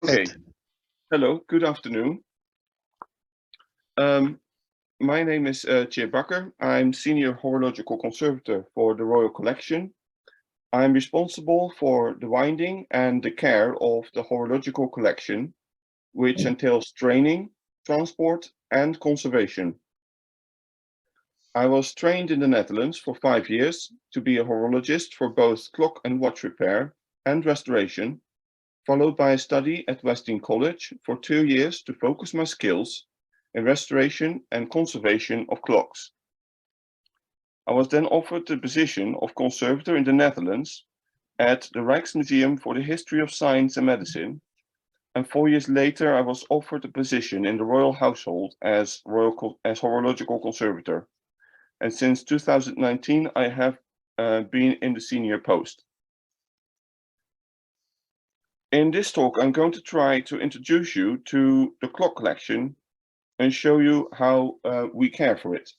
Okay, hello, good afternoon. Um, my name is Tjeerd Bakkar. I'm Senior Horological Conservator for the Royal Collection. I'm responsible for the winding and the care of the horological collection, which entails training, transport, and conservation. I was trained in the Netherlands for 5 years to be a horologist for both clock and watch repair and restoration, followed by a study at Western College for 2 years to focus my skills in restoration and conservation of clocks. I was then offered the position of Conservator in the Netherlands at the Rijksmuseum for the History of Science and Medicine, and 4 years later I was offered a position in the Royal Household as Horological Conservator, and since 2019 I have been in the senior post. In this talk, I'm going to try to introduce you to the clock collection and show you how we care for it.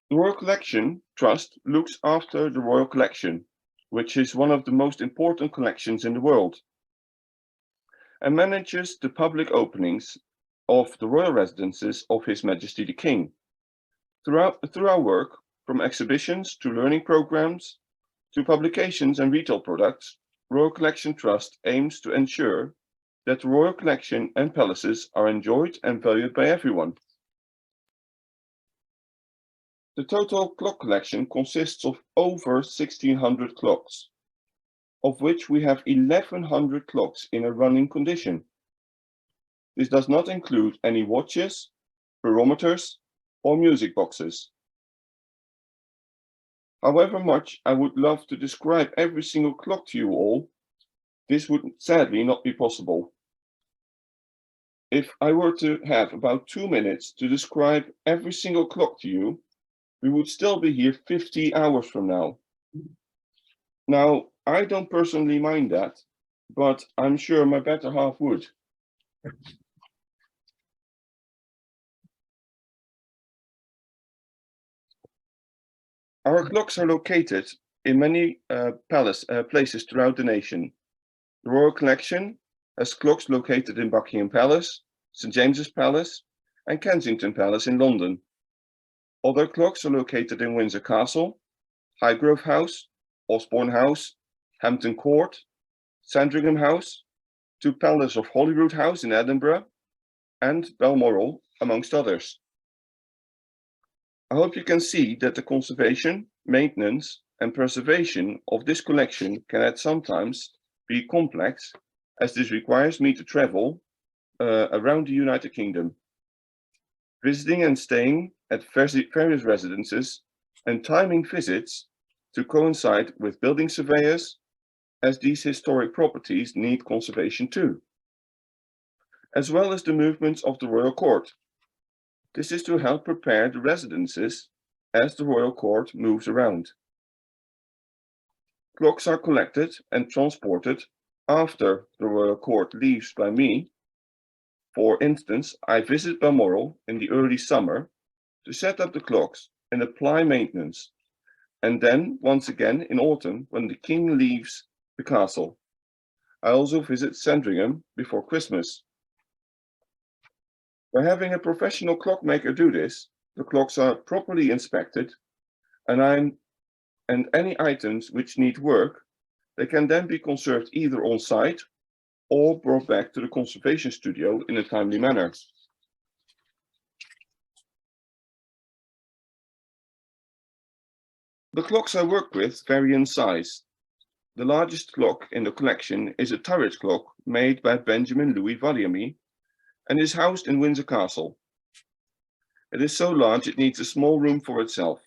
The Royal Collection Trust looks after the Royal Collection, which is one of the most important collections in the world, and manages the public openings of the royal residences of His Majesty the King. Through our work, from exhibitions to learning programs, to publications and retail products, Royal Collection Trust aims to ensure that the Royal Collection and palaces are enjoyed and valued by everyone. The total clock collection consists of over 1,600 clocks, of which we have 1,100 clocks in a running condition. This does not include any watches, barometers, or music boxes. However much I would love to describe every single clock to you all, this would sadly not be possible. If I were to have about 2 minutes to describe every single clock to you, we would still be here 50 hours from now. Now, I don't personally mind that, but I'm sure my better half would. Our clocks are located in many places throughout the nation. The Royal Collection has clocks located in Buckingham Palace, St James's Palace, and Kensington Palace in London. Other clocks are located in Windsor Castle, Highgrove House, Osborne House, Hampton Court, Sandringham House, to Palace of Holyrood House in Edinburgh, and Balmoral, amongst others. I hope you can see that the conservation, maintenance, and preservation of this collection can at sometimes be complex, as this requires me to travel around the United Kingdom, visiting and staying at various residences and timing visits to coincide with building surveyors, as these historic properties need conservation too, as well as the movements of the royal court. This is to help prepare the residences as the royal court moves around. Clocks are collected and transported after the royal court leaves by me. For instance, I visit Balmoral in the early summer to set up the clocks and apply maintenance, and then once again in autumn when the king leaves the castle. I also visit Sandringham before Christmas. By having a professional clockmaker do this, the clocks are properly inspected, and any items which need work, they can then be conserved either on site or brought back to the conservation studio in a timely manner. The clocks I work with vary in size. The largest clock in the collection is a turret clock made by Benjamin Louis Valiamy and is housed in Windsor Castle. It is so large it needs a small room for itself.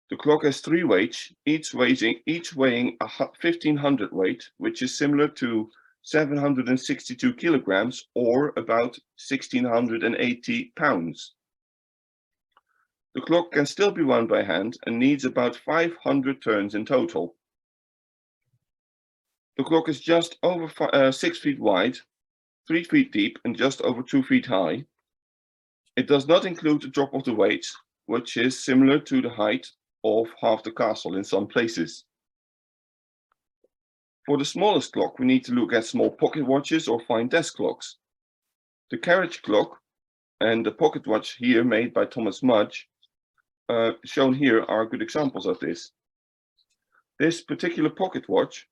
The clock has 3 weights, each weighing a 1500 weight, which is similar to 762 kilograms or about 1680 pounds. The clock can still be wound by hand and needs about 500 turns in total. The clock is just over 6 feet wide, 3 feet deep, and just over 2 feet high. It does not include the drop of the weight, which is similar to the height of half the castle in some places. For the smallest clock, we need to look at small pocket watches or fine desk clocks. The carriage clock and the pocket watch here made by Thomas Mudge, shown here, are good examples of this. This particular pocket watch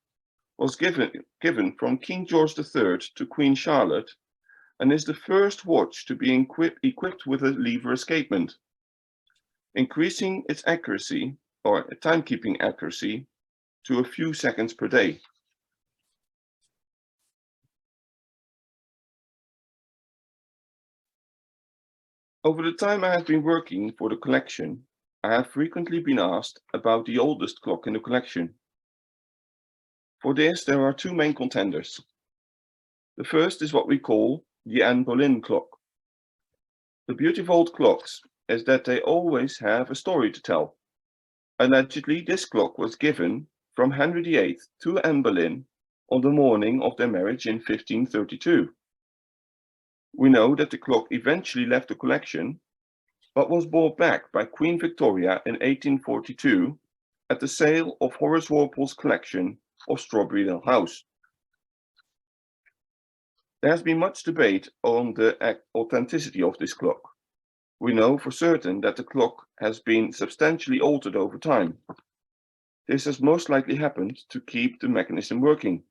was given from King George III to Queen Charlotte and is the first watch to be equipped with a lever escapement, increasing its accuracy, or timekeeping accuracy, to a few seconds per day. Over the time I have been working for the collection, I have frequently been asked about the oldest clock in the collection. For this, there are two main contenders. The first is what we call the Anne Boleyn clock. The beauty of old clocks is that they always have a story to tell. Allegedly, this clock was given from Henry VIII to Anne Boleyn on the morning of their marriage in 1532. We know that the clock eventually left the collection, but was bought back by Queen Victoria in 1842 at the sale of Horace Walpole's collection of Strawberry Hill House. There has been much debate on the authenticity of this clock. We know for certain that the clock has been substantially altered over time. This has most likely happened to keep the mechanism working.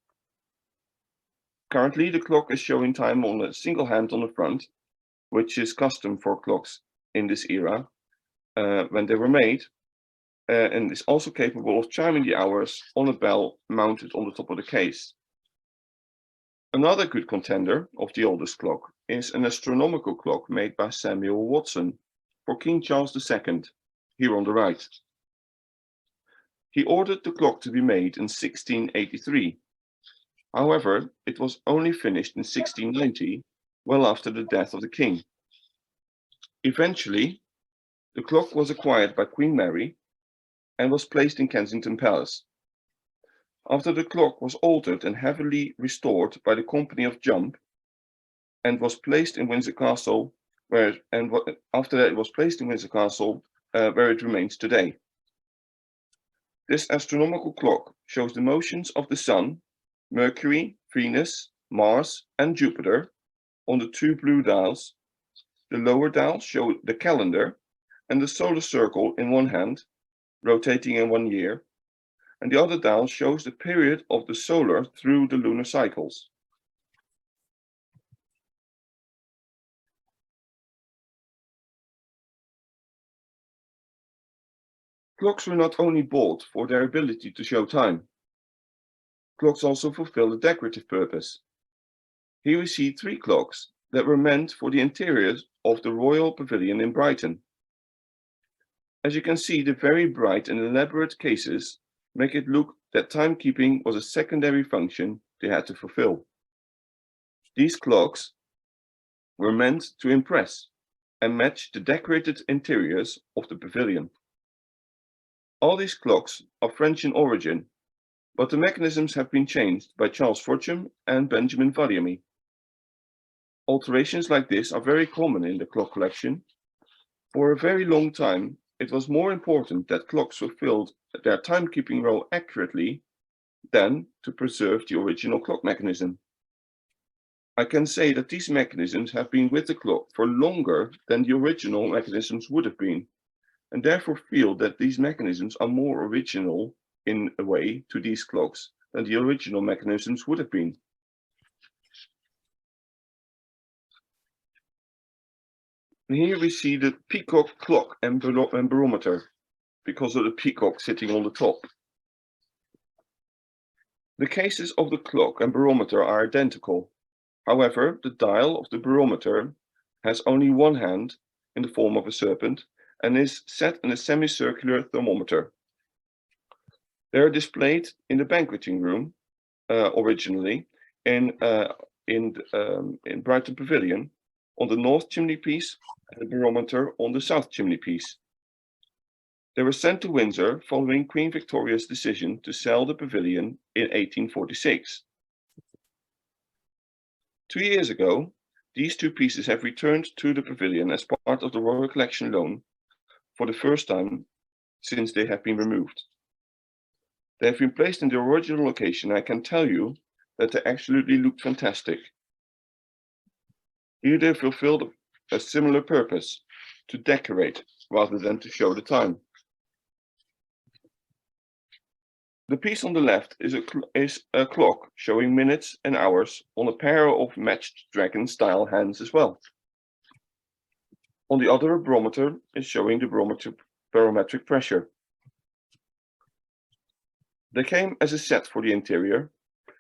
Currently, the clock is showing time on a single hand on the front, which is custom for clocks in this era when they were made, and is also capable of chiming the hours on a bell mounted on the top of the case. Another good contender of the oldest clock is an astronomical clock made by Samuel Watson for King Charles II, here on the right. He ordered the clock to be made in 1683. However, it was only finished in 1690, well after the death of the king. Eventually, the clock was acquired by Queen Mary and was placed in Kensington Palace. After the clock was altered and heavily restored by the Company of Jump and was placed in Windsor Castle, where it remains today. This astronomical clock shows the motions of the Sun, Mercury, Venus, Mars, and Jupiter on the two blue dials. The lower dials show the calendar and the solar circle in one hand, rotating in 1 year, and the other dial shows the period of the solar through the lunar cycles. Clocks were not only bought for their ability to show time. Clocks also fulfill a decorative purpose. Here we see 3 clocks that were meant for the interiors of the Royal Pavilion in Brighton. As you can see, the very bright and elaborate cases make it look that timekeeping was a secondary function they had to fulfill. These clocks were meant to impress and match the decorated interiors of the pavilion. All these clocks are French in origin, but the mechanisms have been changed by Charles Fortune and Benjamin Vadiamy. Alterations like this are very common in the clock collection. For a very long time, it was more important that clocks fulfilled their timekeeping role accurately than to preserve the original clock mechanism. I can say that these mechanisms have been with the clock for longer than the original mechanisms would have been, and therefore feel that these mechanisms are more original in a way to these clocks than the original mechanisms would have been. And here we see the peacock clock and barometer, because of the peacock sitting on the top. The cases of the clock and barometer are identical. However, the dial of the barometer has only one hand in the form of a serpent and is set in a semicircular thermometer. They are displayed in the banqueting room originally in Brighton Pavilion on the north chimney piece and the barometer on the south chimney piece. They were sent to Windsor following Queen Victoria's decision to sell the pavilion in 1846. 2 years ago, these 2 pieces have returned to the pavilion as part of the Royal Collection loan for the first time since they have been removed. They have been placed in the original location. I can tell you that they absolutely look fantastic. Here they fulfilled a similar purpose, to decorate rather than to show the time. The piece on the left is a clock showing minutes and hours on a pair of matched dragon-style hands as well. On the other, a barometer is showing the barometric pressure. They came as a set for the interior,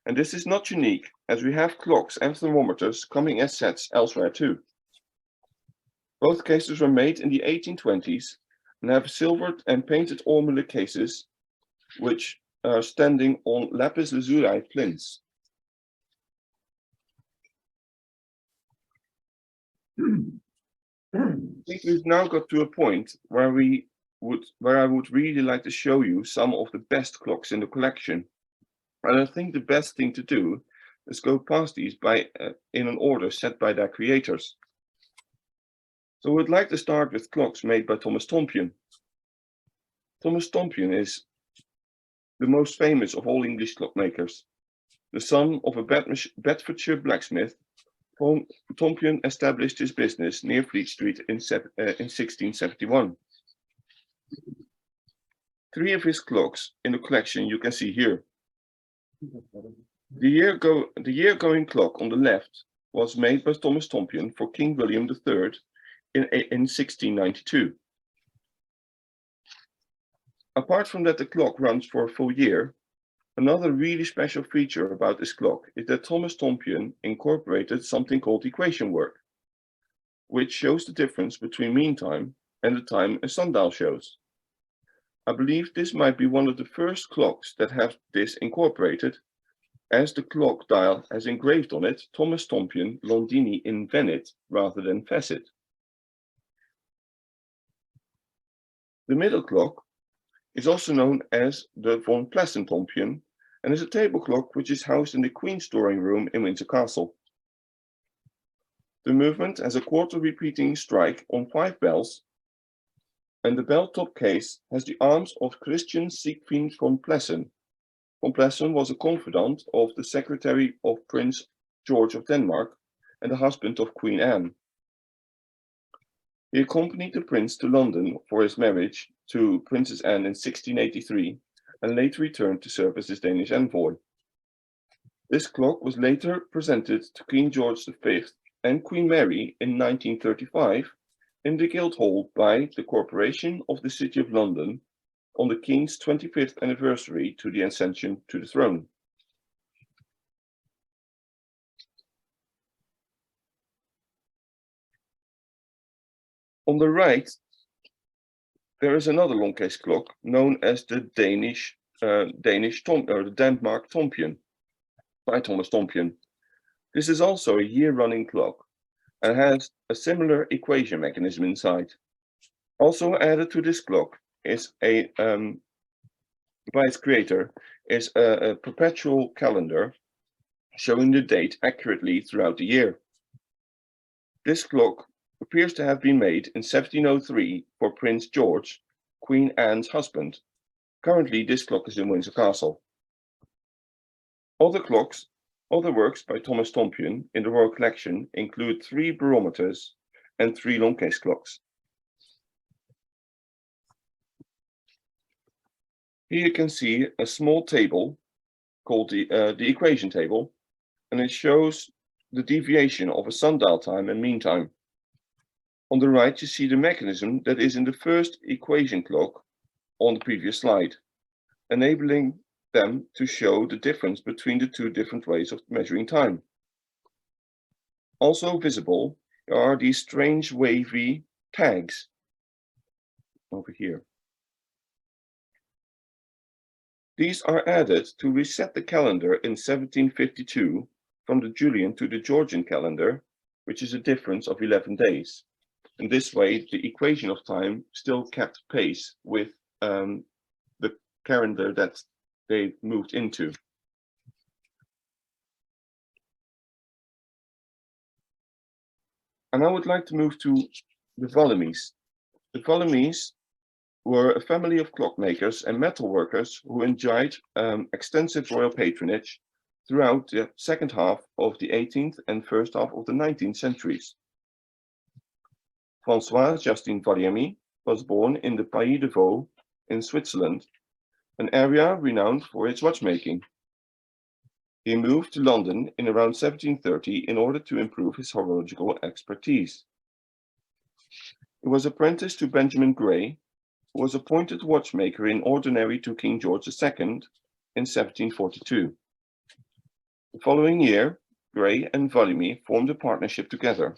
and this is not unique, as we have clocks and thermometers coming as sets elsewhere too. Both cases were made in the 1820s and have silvered and painted ormolu cases, which are standing on lapis lazuli plinths. I think we've now got to a point where I would really like to show you some of the best clocks in the collection. And I think the best thing to do is go past these in an order set by their creators. So we'd like to start with clocks made by Thomas Tompion. Thomas Tompion is the most famous of all English clockmakers. The son of a Bedfordshire blacksmith, Tompion established his business near Fleet Street in 1671. 3 of his clocks in the collection you can see here. The year-going clock on the left was made by Thomas Tompion for King William III in 1692. Apart from that the clock runs for a full year, another really special feature about this clock is that Thomas Tompion incorporated something called equation work, which shows the difference between mean time and the time a sundial shows. I believe this might be one of the first clocks that have this incorporated, as the clock dial has engraved on it Thomas Tompion Londini Invenit rather than Facit. The middle clock is also known as the von Plessen Tompion and is a table clock which is housed in the Queen's Storing Room in Windsor Castle. The movement has a quarter repeating strike on 5 bells, and the bell top case has the arms of Christian Siegfried von Plessen. Von Plessen was a confidant of the secretary of Prince George of Denmark and the husband of Queen Anne. He accompanied the prince to London for his marriage to Princess Anne in 1683 and later returned to serve as his Danish envoy. This clock was later presented to King George V and Queen Mary in 1935 in the Guildhall by the Corporation of the City of London on the King's 25th anniversary to the ascension to the throne. On the right, there is another long case clock known as the Denmark Tompion by Thomas Tompion. This is also a year-running clock and has a similar equation mechanism inside. Also added to this clock is by its creator is a perpetual calendar showing the date accurately throughout the year. This clock appears to have been made in 1703 for Prince George, Queen Anne's husband. Currently, this clock is in Windsor Castle. Other works by Thomas Tompion in the Royal Collection include 3 barometers and 3 long case clocks. Here you can see a small table called the equation table, and it shows the deviation of a sundial time and mean time. On the right, you see the mechanism that is in the first equation clock on the previous slide, enabling them to show the difference between the 2 different ways of measuring time. Also visible are these strange wavy tags over here. These are added to reset the calendar in 1752 from the Julian to the Georgian calendar, which is a difference of 11 days. In this way, the equation of time still kept pace with the calendar that they moved into. And I would like to move to the volumes. The volumes were a family of clockmakers and metalworkers who enjoyed extensive royal patronage throughout the second half of the 18th and first half of the 19th centuries. François Justin Valiamy was born in the Pays de Vaud in Switzerland, an area renowned for its watchmaking. He moved to London in around 1730 in order to improve his horological expertise. He was apprenticed to Benjamin Gray, who was appointed watchmaker in ordinary to King George II in 1742. The following year, Gray and Valiamy formed a partnership together.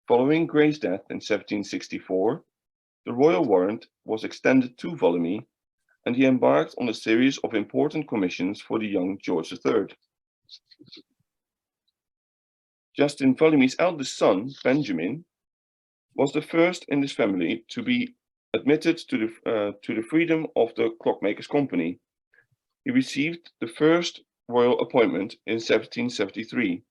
Following Gray's death in 1764, the royal warrant was extended to Valiamy, and he embarked on a series of important commissions for the young George III. Justin Valimy's eldest son, Benjamin, was the first in his family to be admitted to the freedom of the Clockmakers' Company. He received the first royal appointment in 1773,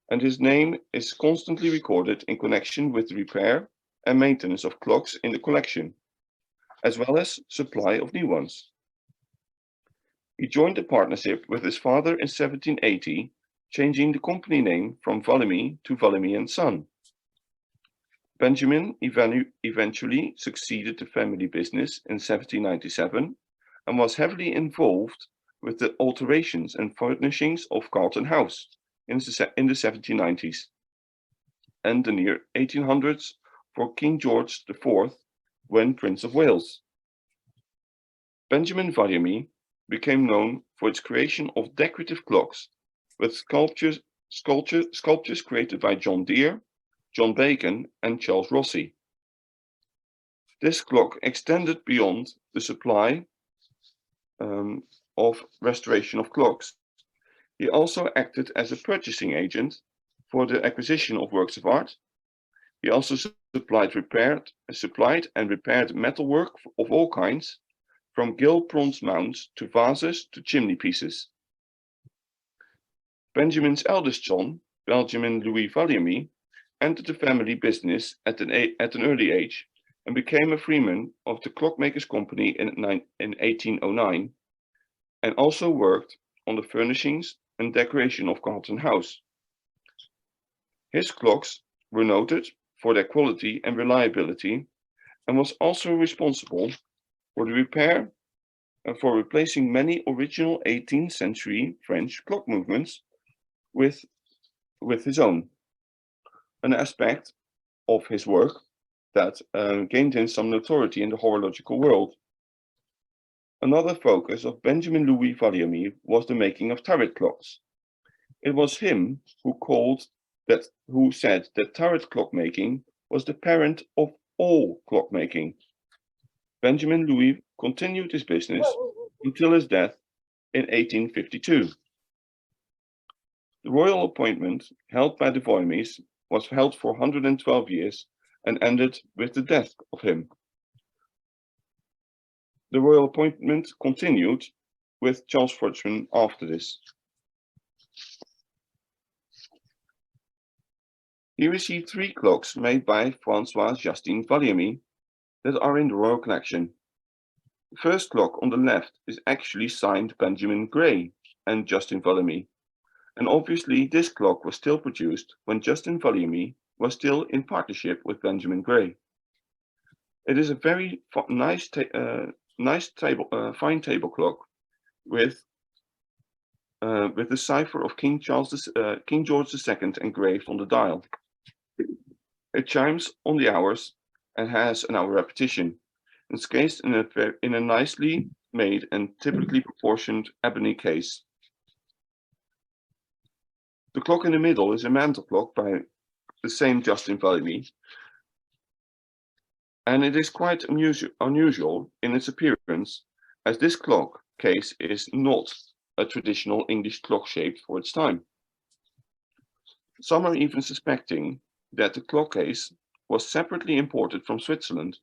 and his name is constantly recorded in connection with the repair and maintenance of clocks in the collection, as well as supply of new ones. He joined the partnership with his father in 1780, changing the company name from Valimy to Valimy and Son. Benjamin eventually succeeded the family business in 1797 and was heavily involved with the alterations and furnishings of Carlton House in the 1790s and the near 1800s for King George IV when Prince of Wales. Benjamin Valiamy became known for its creation of decorative clocks with sculptures created by John Deere, John Bacon, and Charles Rossi. This clock extended beyond the supply of restoration of clocks. He also acted as a purchasing agent for the acquisition of works of art. He also supplied and repaired metalwork of all kinds, from gill bronze mounts to vases to chimney pieces. Benjamin's eldest son, Benjamin Louis Valiamy, entered the family business at an early age and became a freeman of the Clockmakers' Company in 1809, and also worked on the furnishings and decoration of Carlton House. His clocks were noted for their quality and reliability, and was also responsible for the repair and for replacing many original 18th century French clock movements with his own, an aspect of his work that gained him some notoriety in the horological world. Another focus of Benjamin Louis Valiamy was the making of turret clocks. It was him who said that turret clockmaking was the parent of all clockmaking. Benjamin Louis continued his business until his death in 1852. The royal appointment held by the Valimys was held for 112 years and ended with the death of him. The royal appointment continued with Charles Frodsham after this. He received 3 clocks made by François Justin Valiamy that are in the royal collection. The first clock on the left is actually signed Benjamin Gray and Justin Valiamy, and obviously this clock was still produced when Justin Valiamy was still in partnership with Benjamin Gray. It is a very nice fine table clock with the cipher of King George II engraved on the dial. It chimes on the hours and has an hour repetition. It's cased in a nicely made and typically proportioned ebony case. The clock in the middle is a mantle clock by the same Justin Valiamy, and it is quite unusual in its appearance, as this clock case is not a traditional English clock shape for its time. Some are even suspecting that the clock case was separately imported from Switzerland,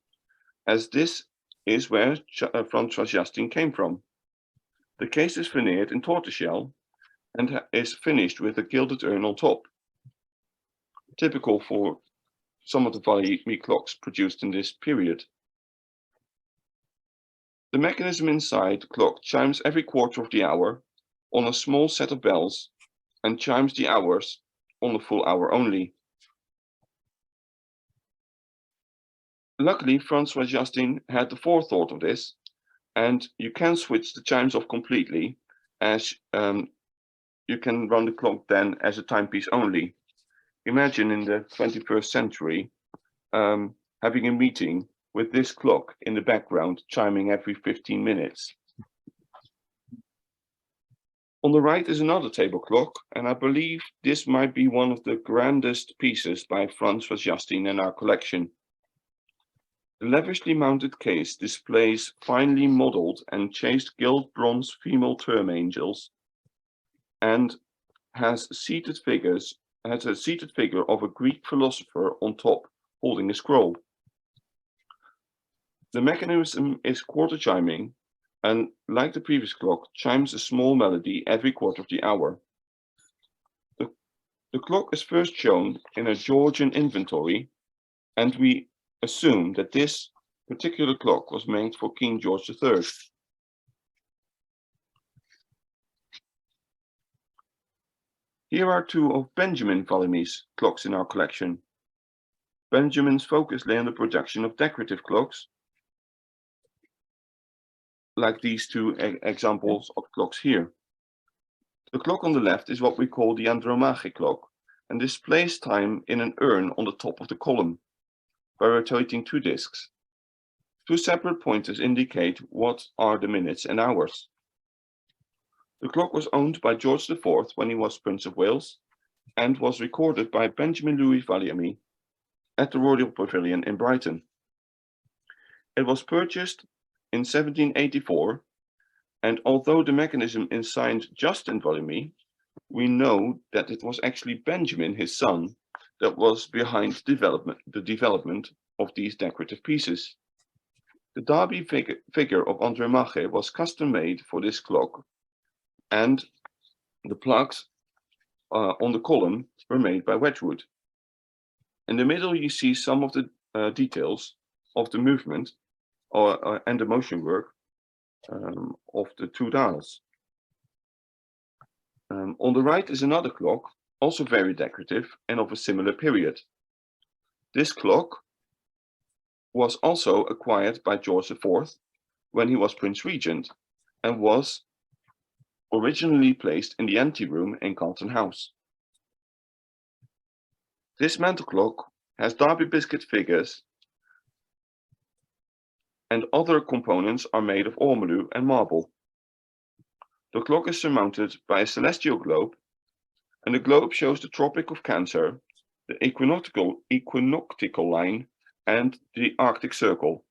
as this is where François Justin came from. The case is veneered in tortoiseshell and is finished with a gilded urn on top, typical for some of the Valiamy clocks produced in this period. The mechanism inside the clock chimes every quarter of the hour on a small set of bells and chimes the hours on the full hour only. Luckily, Francois Justin had the forethought of this, and you can switch the chimes off completely, as you can run the clock then as a timepiece only. Imagine in the 21st century having a meeting with this clock in the background chiming every 15 minutes. On the right is another table clock, and I believe this might be one of the grandest pieces by Francois Justin in our collection. The lavishly mounted case displays finely modeled and chased gilt bronze female term angels and has a seated figure of a Greek philosopher on top holding a scroll. The mechanism is quarter chiming, and like the previous clock, chimes a small melody every quarter of the hour. The clock is first shown in a Georgian inventory, and we assume that this particular clock was made for King George III. Here are two of Benjamin Vallemy's clocks in our collection. Benjamin's focus lay on the production of decorative clocks, like these two examples of clocks here. The clock on the left is what we call the NAWCC clock, and displays time in an urn on the top of the column by rotating two discs. Two separate pointers indicate what are the minutes and hours. The clock was owned by George IV when he was Prince of Wales and was recorded by Benjamin Louis Vallamy at the Royal Pavilion in Brighton. It was purchased in 1784, and although the mechanism is signed Justin Vallamy, we know that it was actually Benjamin, his son, that was behind the development of these decorative pieces. The Derby figure of NAWCC was custom made for this clock, and the plugs on the column were made by Wedgwood. In the middle, you see some of the details of the movement and the motion work of the two dials. On the right is another clock, also very decorative and of a similar period. This clock was also acquired by George IV when he was Prince Regent and was originally placed in the anteroom in Carlton House. This mantel clock has Derby biscuit figures, and other components are made of ormolu and marble. The clock is surmounted by a celestial globe, and the globe shows the Tropic of Cancer, the equinoctial line, and the Arctic Circle.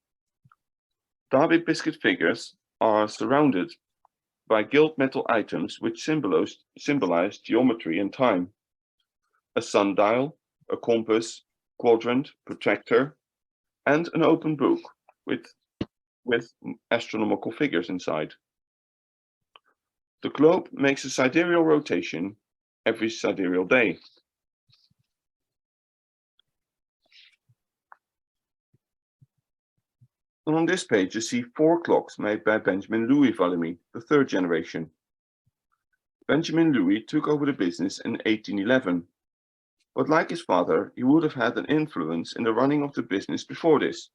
Derby biscuit figures are surrounded by gilt metal items which symbolize geometry and time. A sundial, a compass, quadrant, protractor, and an open book with astronomical figures inside. The globe makes a sidereal rotation every sidereal day. And on this page, you see 4 clocks made by Benjamin Louis Vallamy, the 3rd generation. Benjamin Louis took over the business in 1811, but like his father, he would have had an influence in the running of the business before this.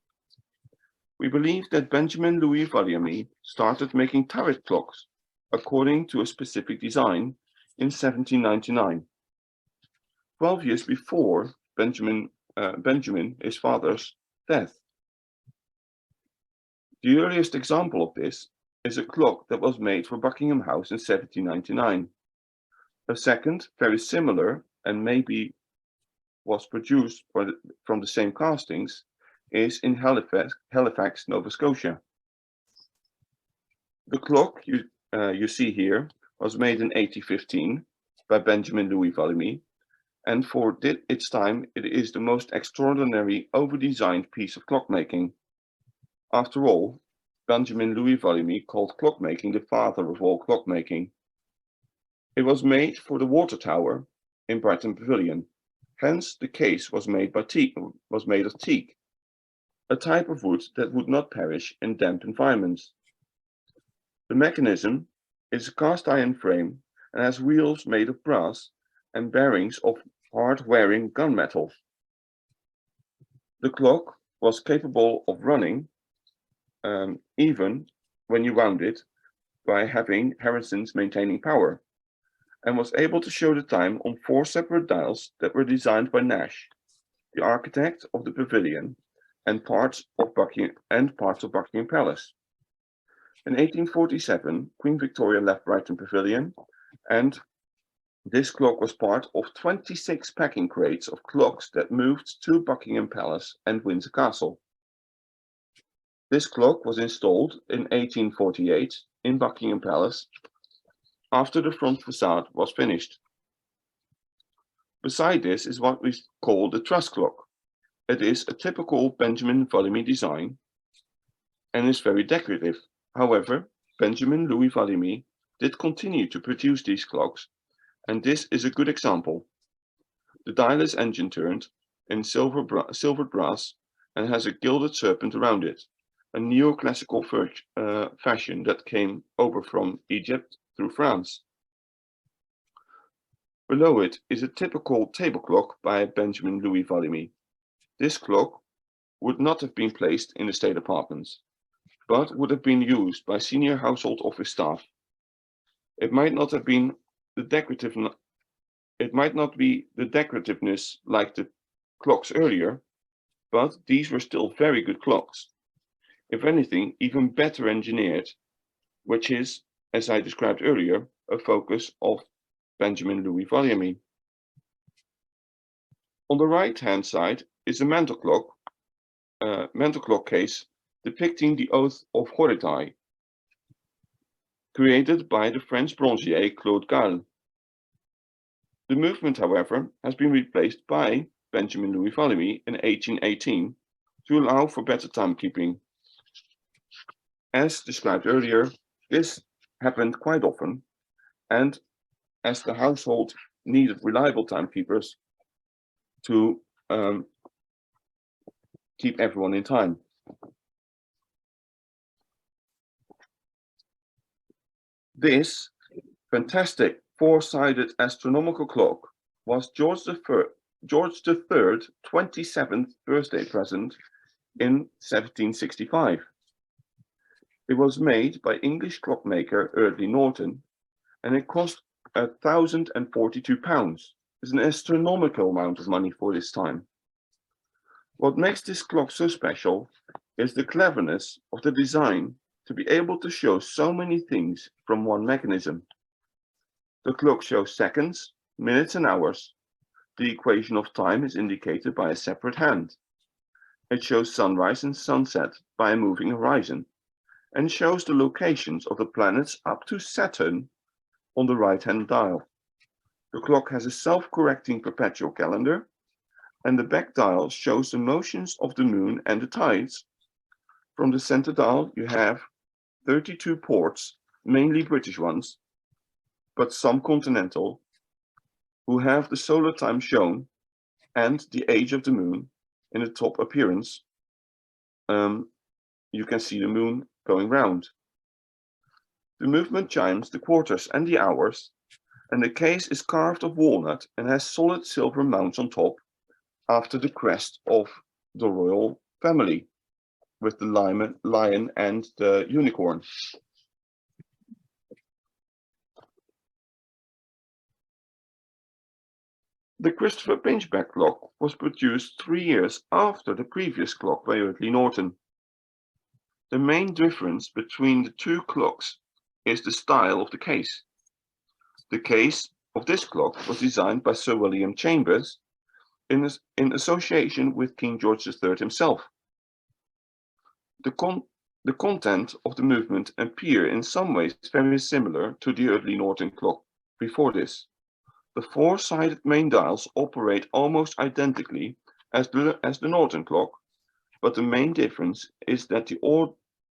We believe that Benjamin Louis Vallamy started making turret clocks according to a specific design in 1799, 12 years before Benjamin, his father's, death. The earliest example of this is a clock that was made for Buckingham House in 1799. A second, very similar, and maybe was produced from the same castings, is in Halifax, Nova Scotia. The clock you see here was made in 1815 by Benjamin Louis Vallamy, and for its time, it is the most extraordinary over-designed piece of clockmaking. After all, Benjamin Louis Vallamy called clockmaking the father of all clockmaking. It was made for the water tower in Brighton Pavilion. Hence, the case was made of teak, a type of wood that would not perish in damp environments. The mechanism is a cast iron frame and has wheels made of brass and bearings of hard-wearing gunmetal. The clock was capable of running even when you wound it by having Harrisons maintaining power, and was able to show the time on 4 separate dials that were designed by Nash, the architect of the pavilion, and parts of Buckingham Palace. In 1847, Queen Victoria left Brighton Pavilion, and this clock was part of 26 packing crates of clocks that moved to Buckingham Palace and Windsor Castle. This clock was installed in 1848 in Buckingham Palace after the front facade was finished. Beside this is what we call the truss clock. It is a typical Benjamin Vallamy design and is very decorative. However, Benjamin Louis Vallamy did continue to produce these clocks, and this is a good example. The dial is engine turned in silvered brass and has a gilded serpent around it, a neoclassical fashion that came over from Egypt through France. Below it is a typical table clock by Benjamin Louis Vallamy. This clock would not have been placed in the state apartments, but would have been used by senior household office staff. It might not be the decorativeness like the clocks earlier, but these were still very good clocks. If anything, even better engineered, which is, as I described earlier, a focus of Benjamin Louis Vallamy. On the right-hand side is a mantel clock case depicting the Oath of Horatii, created by the French bronzier Claude Gall. The movement, however, has been replaced by Benjamin Louis Vallamy in 1818 to allow for better timekeeping. As described earlier, this happened quite often, and as the household needed reliable timekeepers to keep everyone in time. This fantastic 4-sided astronomical clock was George III's 27th birthday present in 1765. It was made by English clockmaker Eardley Norton, and it cost £1,042. It's an astronomical amount of money for this time. What makes this clock so special is the cleverness of the design to be able to show so many things from one mechanism. The clock shows seconds, minutes and hours. The equation of time is indicated by a separate hand. It shows sunrise and sunset by a moving horizon, and shows the locations of the planets up to Saturn on the right-hand dial. The clock has a self-correcting perpetual calendar, and the back dial shows the motions of the moon and the tides. From the center dial, you have 32 ports, mainly British ones, but some continental, who have the solar time shown and the age of the moon in the top appearance. You can see the moon going round. The movement chimes the quarters and the hours, and the case is carved of walnut and has solid silver mounts on top after the crest of the royal family, with the lion and the unicorn. The Christopher Pinchback clock was produced 3 years after the previous clock by Eardley Norton. The main difference between the two clocks is the style of the case. The case of this clock was designed by Sir William Chambers in association with King George III himself. The content of the movement appear in some ways very similar to the Eardley Norton clock before this. The 4-sided main dials operate almost identically as the Norton clock, but the main difference is that the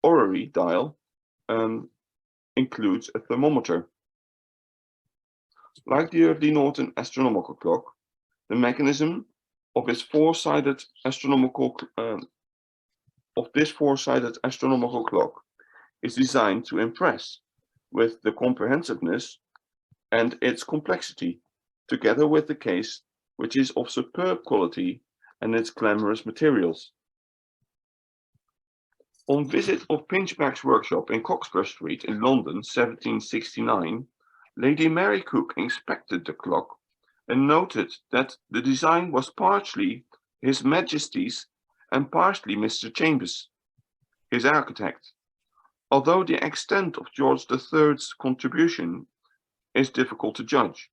orrery dial includes a thermometer. Like the Eardley Norton astronomical clock, the mechanism of this 4-sided astronomical clock is designed to impress with the comprehensiveness and its complexity, together with the case, which is of superb quality and its glamorous materials. On visit of Pinchback's workshop in Cockspur Street in London, 1769, Lady Mary Cook inspected the clock and noted that the design was partially His Majesty's and partially Mr. Chambers, his architect, although the extent of George III's contribution is difficult to judge.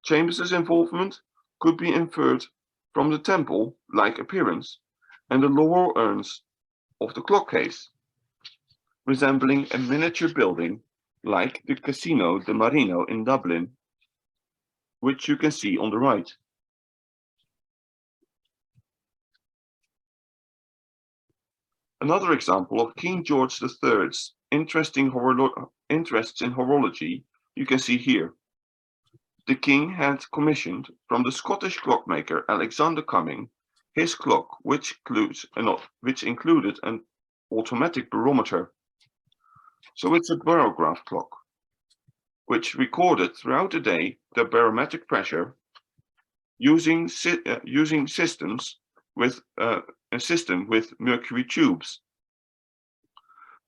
Chambers's involvement could be inferred from the temple-like appearance and the laurel urns of the clock case, resembling a miniature building like the Casino de Marino in Dublin, which you can see on the right. Another example of King George III's interests in horology you can see here. The king had commissioned from the Scottish clockmaker Alexander Cumming his clock, which included an automatic barometer. So it's a barograph clock, which recorded throughout the day the barometric pressure using systems with a system with mercury tubes.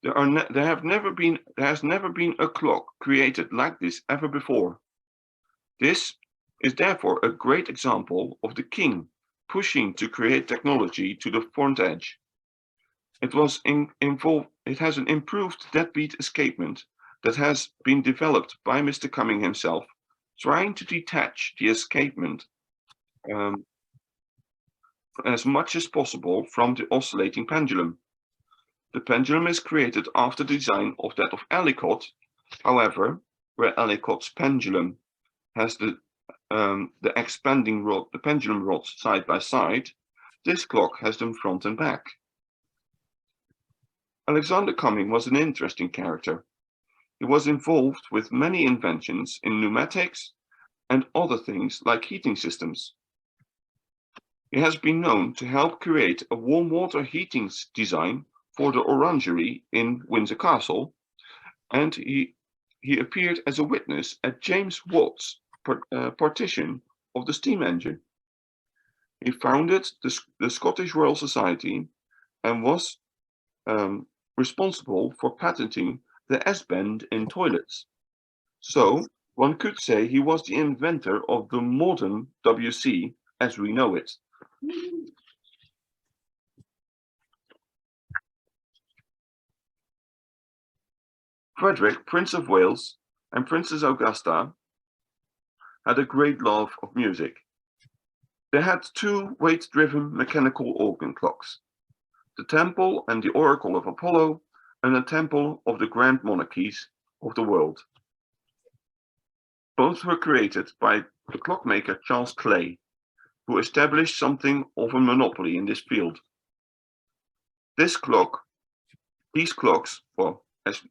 There has never been a clock created like this ever before. This is therefore a great example of the king pushing to create technology to the front edge. It has an improved deadbeat escapement that has been developed by Mr. Cumming himself, trying to detach the escapement as much as possible from the oscillating pendulum. The pendulum is created after the design of that of Ellicott. However, where Ellicott's pendulum has the expanding rod, the pendulum rods side by side, this clock has them front and back. Alexander Cumming was an interesting character. He was involved with many inventions in pneumatics and other things like heating systems. He has been known to help create a warm water heating design for the orangery in Windsor Castle, and he appeared as a witness at James Watt's partition of the steam engine. He founded the Scottish Royal Society and was responsible for patenting the S-bend in toilets. So one could say he was the inventor of the modern WC as we know it. Frederick, Prince of Wales, and Princess Augusta had a great love of music. They had two weight-driven mechanical organ clocks, the Temple and the Oracle of Apollo, and the Temple of the Grand Monarchies of the world. Both were created by the clockmaker Charles Clay, who established something of a monopoly in this field. These clocks, well, as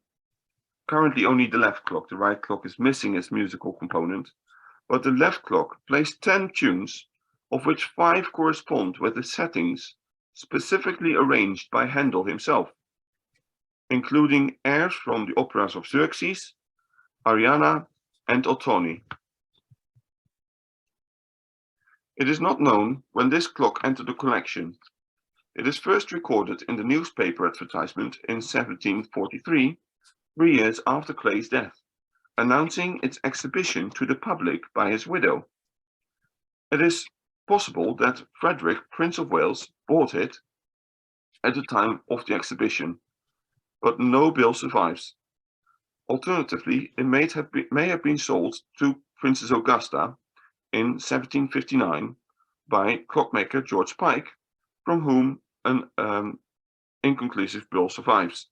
currently only the left clock, the right clock is missing its musical component, but the left clock plays 10 tunes, of which 5 correspond with the settings specifically arranged by Handel himself, including airs from the operas of Xerxes, Ariana, and Ottoni. It is not known when this clock entered the collection. It is first recorded in the newspaper advertisement in 1743, 3 years after Clay's death, announcing its exhibition to the public by his widow. It is possible that Frederick, Prince of Wales, bought it at the time of the exhibition, but no bill survives. Alternatively, it may have been sold to Princess Augusta in 1759 by clockmaker George Pike, from whom an inconclusive bill survives.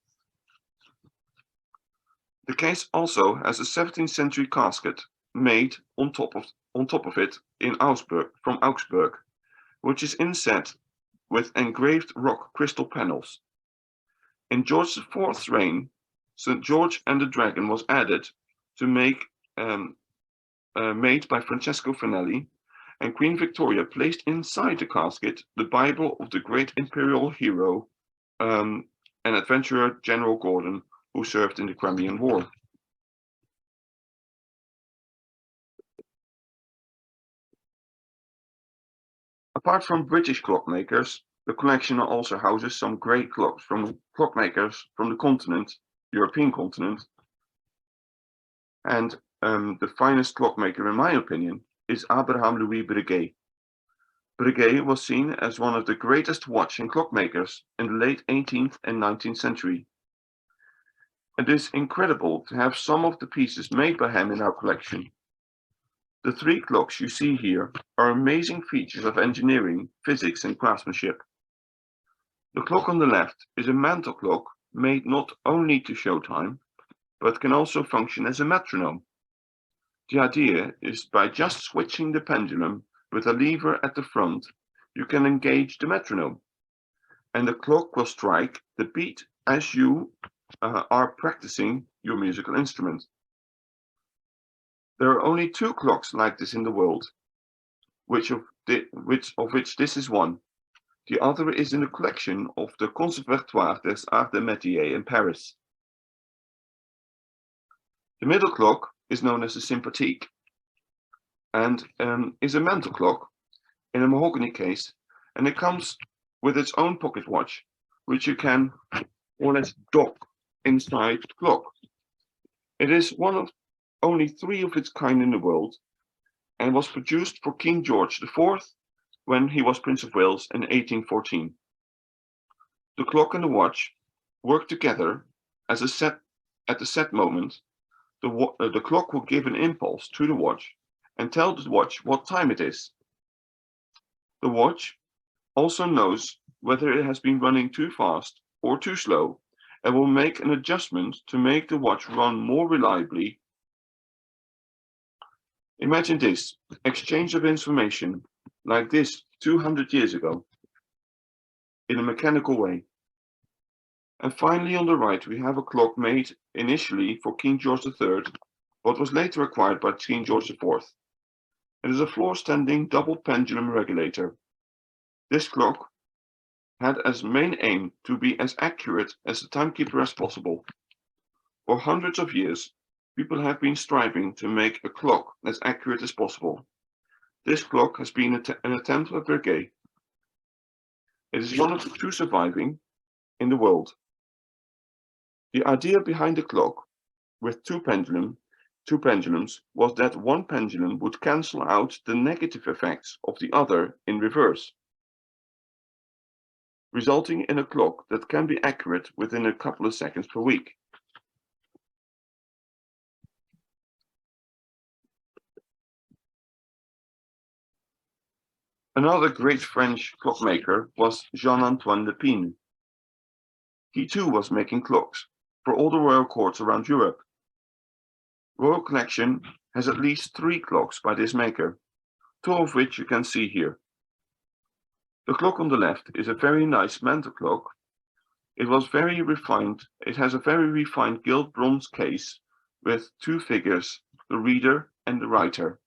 The case also has a 17th century casket made on top of it in from Augsburg, which is inset with engraved rock crystal panels. In George IV's reign, St. George and the Dragon was added to make made by Francesco Fanelli, and Queen Victoria placed inside the casket the Bible of the great imperial hero and adventurer General Gordon, who served in the Crimean War. Apart from British clockmakers, the collection also houses some great clocks from clockmakers from the continent, European continent. And the finest clockmaker, in my opinion, is Abraham Louis Breguet. Breguet was seen as one of the greatest watch and clockmakers in the late 18th and 19th century. It is incredible to have some of the pieces made by him in our collection. The three clocks you see here are amazing features of engineering, physics, and craftsmanship. The clock on the left is a mantle clock made not only to show time, but can also function as a metronome. The idea is by just switching the pendulum with a lever at the front, you can engage the metronome, and the clock will strike the beat as you are practicing your musical instrument. There are only two clocks like this in the world, which of which this is one. The other is in the collection of the Conservatoire des Arts et Métiers in Paris. The middle clock is known as a sympathique and is a mantle clock in a mahogany case, and it comes with its own pocket watch, which you can more or less dock inside the clock. It is one of only three of its kind in the world and was produced for King George IV when he was Prince of Wales in 1814. The clock and the watch work together as a set. At the set moment, the clock will give an impulse to the watch and tell the watch what time it is. The watch also knows whether it has been running too fast or too slow and will make an adjustment to make the watch run more reliably. Imagine this exchange of information like this 200 years ago in a mechanical way. And finally, on the right, we have a clock made initially for King George III, but was later acquired by King George IV. It is a floor-standing double pendulum regulator. This clock had as main aim to be as accurate as the timekeeper as possible. For hundreds of years, people have been striving to make a clock as accurate as possible. This clock has been an attempt by Breguet. It is one of the two surviving in the world. The idea behind the clock with two pendulums was that one pendulum would cancel out the negative effects of the other in reverse, resulting in a clock that can be accurate within a couple of seconds per week. Another great French clockmaker was Jean-Antoine Lepine. He too was making clocks for all the royal courts around Europe. Royal Collection has at least 3 clocks by this maker, 2 of which you can see here. The clock on the left is a very nice mantle clock. It has a very refined gilt bronze case with 2 figures, the reader and the writer.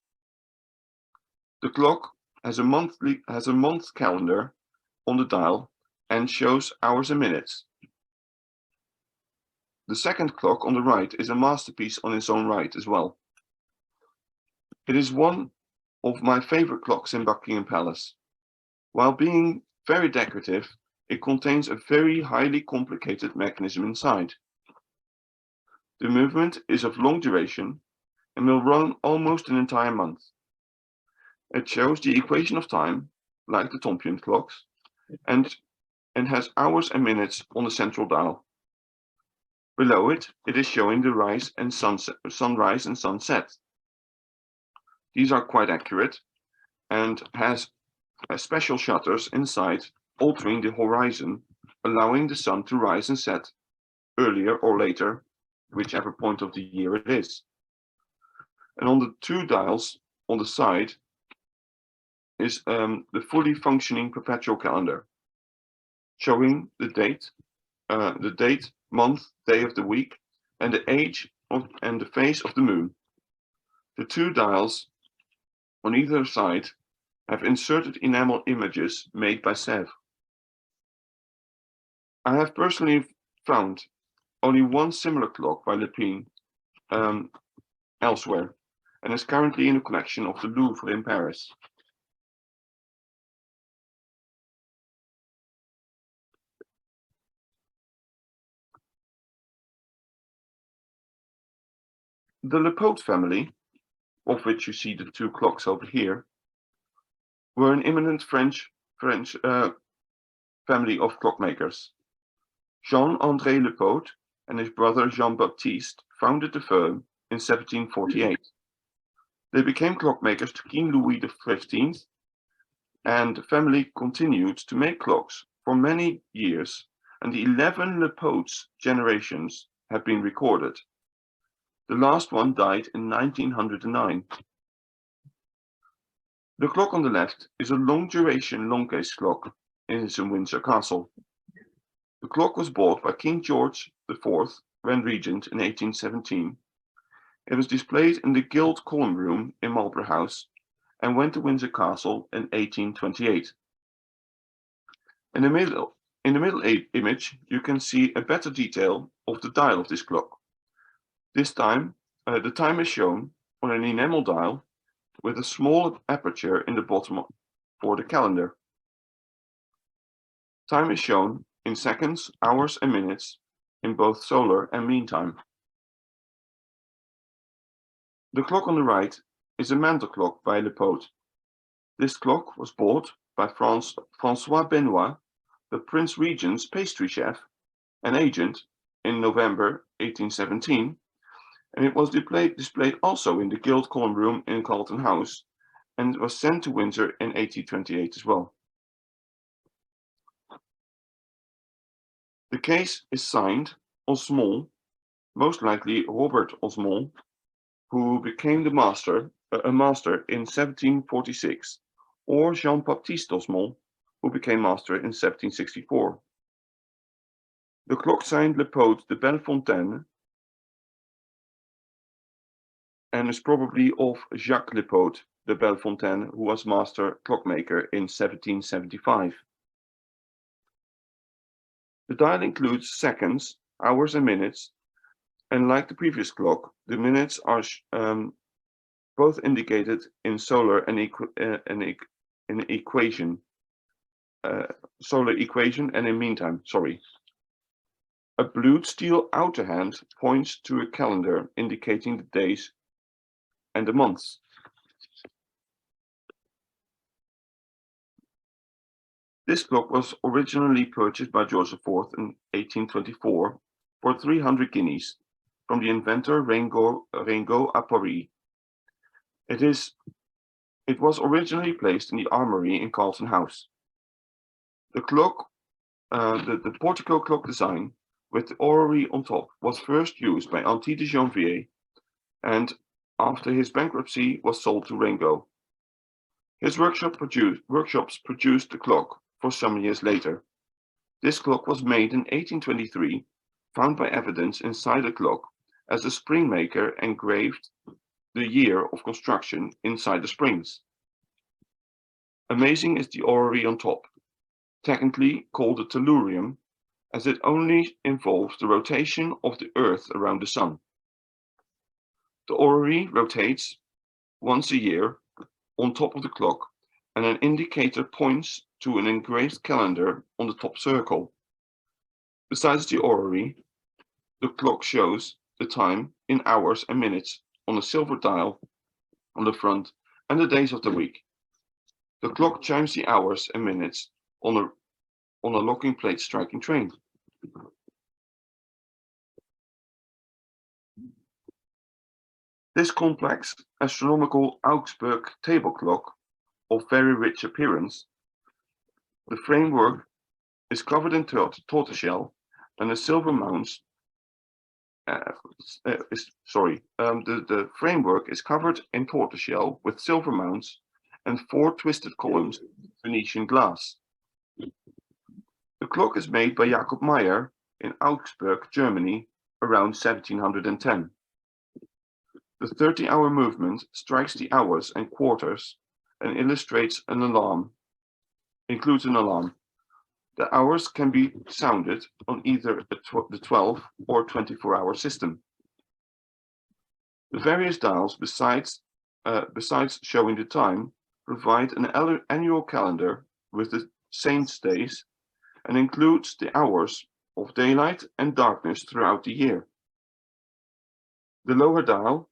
The clock has a month calendar on the dial and shows hours and minutes. The second clock on the right is a masterpiece on its own right as well. It is one of my favorite clocks in Buckingham Palace. While being very decorative, it contains a very highly complicated mechanism inside. The movement is of long duration and will run almost an entire month. It shows the equation of time, like the Tompion clocks, and has hours and minutes on the central dial. Below it, it is showing the rise and sunrise and sunset. These are quite accurate and has special shutters inside altering the horizon, allowing the sun to rise and set earlier or later, whichever point of the year it is. And on the 2 dials on the side is the fully functioning perpetual calendar, showing the date, month, day of the week, and the age and the phase of the moon. The 2 dials on either side have inserted enamel images made by Sèvres. I have personally found only one similar clock by Lepine elsewhere, and is currently in the collection of the Louvre in Paris. The Lepaute family, of which you see the two clocks over here, were an eminent French family of clockmakers. Jean-André Lepaute and his brother Jean-Baptiste founded the firm in 1748. They became clockmakers to King Louis XV, and the family continued to make clocks for many years, and the 11 Lepaute generations have been recorded. The last one died in 1909. The clock on the left is a long-duration long-case clock in Windsor Castle. The clock was bought by King George IV when regent in 1817. It was displayed in the Gilt Column Room in Marlborough House and went to Windsor Castle in 1828. In the middle image, you can see a better detail of the dial of this clock. This time, the time is shown on an enamel dial with a small aperture in the bottom for the calendar. Time is shown in seconds, hours, and minutes in both solar and mean time. The clock on the right is a mantel clock by Lepaute. This clock was bought by François Benoit, the Prince Regent's pastry chef and agent, in November 1817, and it was displayed also in the Gilt Column Room in Carlton House, and was sent to Windsor in 1828 as well. The case is signed Osmond, most likely Robert Osmond, who became a master in 1746, or Jean-Baptiste Osmond, who became master in 1764. The clock signed Lepaute de Bellefontaine and is probably of Jacques Lepaute de Bellefontaine, who was master clockmaker in 1775. The dial includes seconds, hours, and minutes, and like the previous clock, the minutes are both indicated in solar and equation. Solar equation and in meantime, sorry. A blued steel outer hand points to a calendar indicating the days and the months. This clock was originally purchased by George IV in 1824 for 300 guineas from the inventor Ringot à Paris. It was originally placed in the armory in Carlton House. The clock, the portico clock design with the orrery on top was first used by Anti de Janvier, and after his bankruptcy was sold to Ringot. His workshops produced the clock for some years later. This clock was made in 1823, found by evidence inside the clock, as the spring maker engraved the year of construction inside the springs. Amazing is the orrery on top, technically called a tellurium, as it only involves the rotation of the Earth around the Sun. The orrery rotates once a year on top of the clock, and an indicator points to an engraved calendar on the top circle. Besides the orrery, the clock shows the time in hours and minutes on a silver dial on the front and the days of the week. The clock chimes the hours and minutes on a locking plate striking train. This complex astronomical Augsburg table clock of very rich appearance, the framework is covered in tortoiseshell, and the silver mounts. The framework is covered in tortoiseshell with silver mounts and 4 twisted columns of Venetian glass. The clock is made by Jacob Meyer in Augsburg, Germany, around 1710. The 30-hour movement strikes the hours and quarters and illustrates an alarm, includes an alarm. The hours can be sounded on either the 12 or 24-hour system. The various dials, besides showing the time, provide an annual calendar with the saints' days and includes the hours of daylight and darkness throughout the year. The lower dial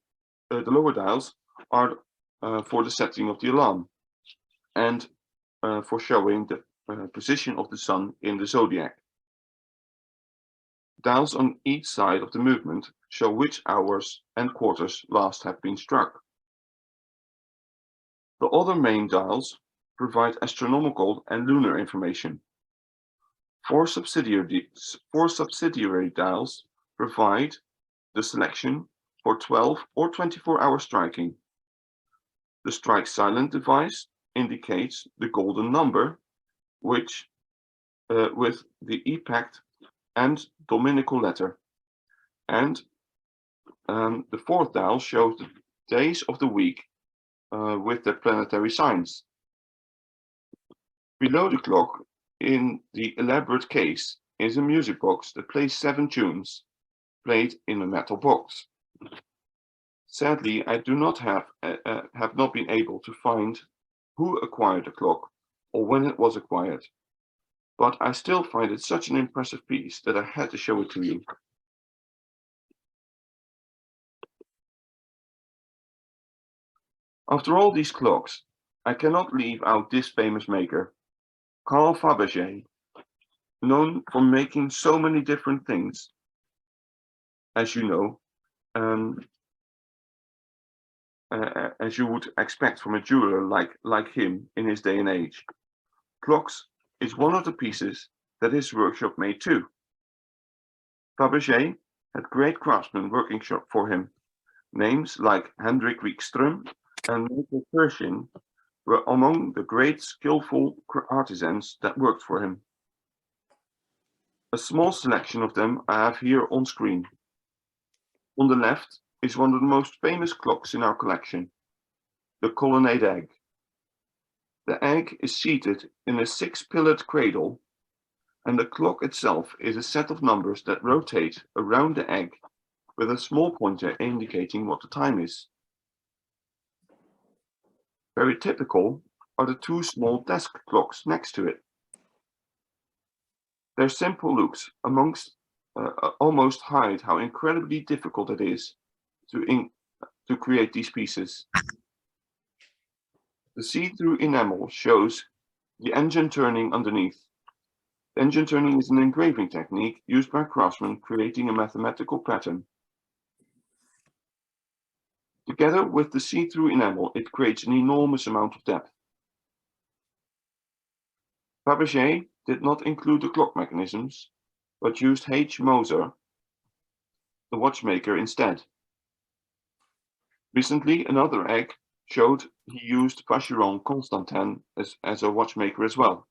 the lower dials are for the setting of the alarm and for showing the position of the sun in the zodiac. Dials on each side of the movement show which hours and quarters last have been struck. The other main dials provide astronomical and lunar information. Four subsidiary dials provide the selection for 12 or 24-hour striking. The strike silent device indicates the golden number, which with the epact and dominical letter. And the fourth dial shows the days of the week with the planetary signs. Below the clock, in the elaborate case, is a music box that plays 7 tunes, played in a metal box. Sadly, I do not have not been able to find who acquired the clock or when it was acquired, but I still find it such an impressive piece that I had to show it to you. After all these clocks, I cannot leave out this famous maker, Carl Fabergé, known for making so many different things, as you know, as you would expect from a jeweler like him in his day and age. Clocks is one of the pieces that his workshop made too. Fabergé had great craftsmen working for him. Names like Hendrik Wikström and Michael Pershing were among the great skillful artisans that worked for him. A small selection of them I have here on screen. On the left is one of the most famous clocks in our collection, the colonnade egg. The egg is seated in a 6-pillared cradle, and the clock itself is a set of numbers that rotate around the egg with a small pointer indicating what the time is. Very typical are the 2 small desk clocks next to it. Their simple looks almost hide how incredibly difficult it is to create these pieces. The see-through enamel shows the engine turning underneath. Engine turning is an engraving technique used by craftsmen creating a mathematical pattern. Together with the see-through enamel, it creates an enormous amount of depth. Fabergé did not include the clock mechanisms, but used H. Moser, the watchmaker, instead. Recently, another egg showed he used Vacheron Constantin as a watchmaker as well.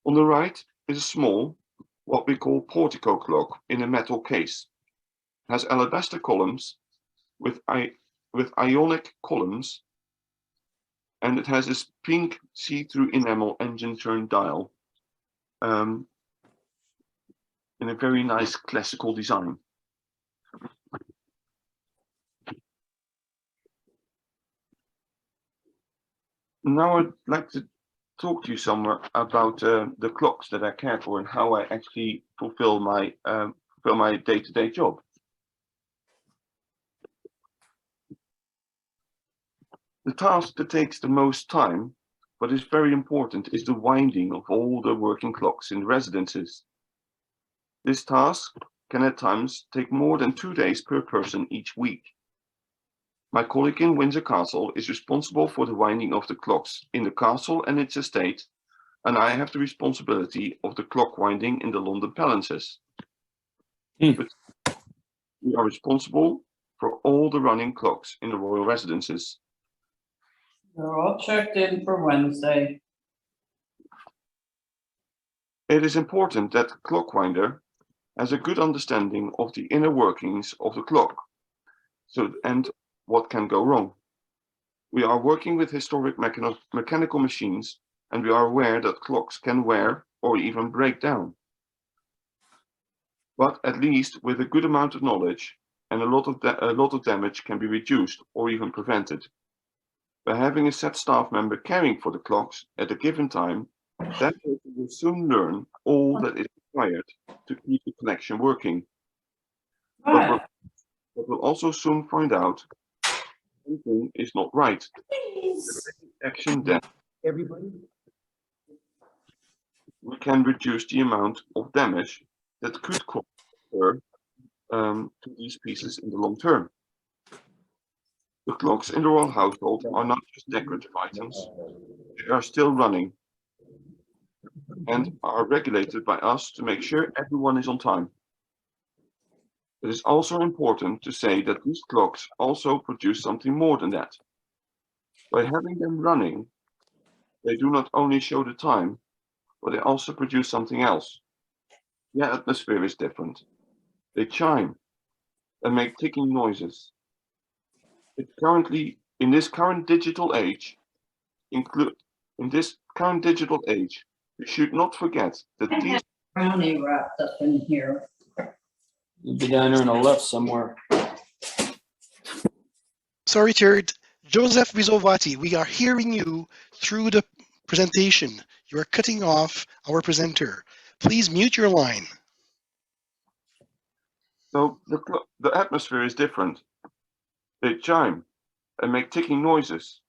On the right is a small, what we call portico clock in a metal case. It has alabaster columns with ionic columns, and it has this pink see-through enamel engine turn dial in a very nice classical design. Now I'd like to talk to you somewhere about the clocks that I care for and how I actually fulfill my day-to-day job. The task that takes the most time, but is very important, is the winding of all the working clocks in the residences. This task can at times take more than 2 days per person each week. My colleague in Windsor Castle is responsible for the winding of the clocks in the castle and its estate, and I have the responsibility of the clock winding in the London palaces. But we are responsible for all the running clocks in the royal residences. They're all checked in for Wednesday. It is important that the clockwinder has a good understanding of the inner workings of the clock, and what can go wrong. We are working with historic mechanical machines, and we are aware that clocks can wear or even break down. But at least with a good amount of knowledge, and a lot of damage can be reduced or even prevented. By having a set staff member caring for the clocks at a given time, that person will soon learn all that is required to keep the connection working. But will also soon find out something is not right. Action then Everybody? we can reduce the amount of damage that could occur to these pieces in the long term. The clocks in the royal household are not just decorative items, they are still running and are regulated by us to make sure everyone is on time. It is also important to say that these clocks also produce something more than that. By having them running, they do not only show the time, but they also produce something else. The atmosphere is different. They chime and make ticking noises. In this current digital age, we should not forget that these Brownie wrapped up in here. You'd be down there on the left somewhere. Sorry, Tjeerd. Joseph Rizovati, we are hearing you through the presentation. You are cutting off our presenter. Please mute your line. So the atmosphere is different. They chime and make ticking noises.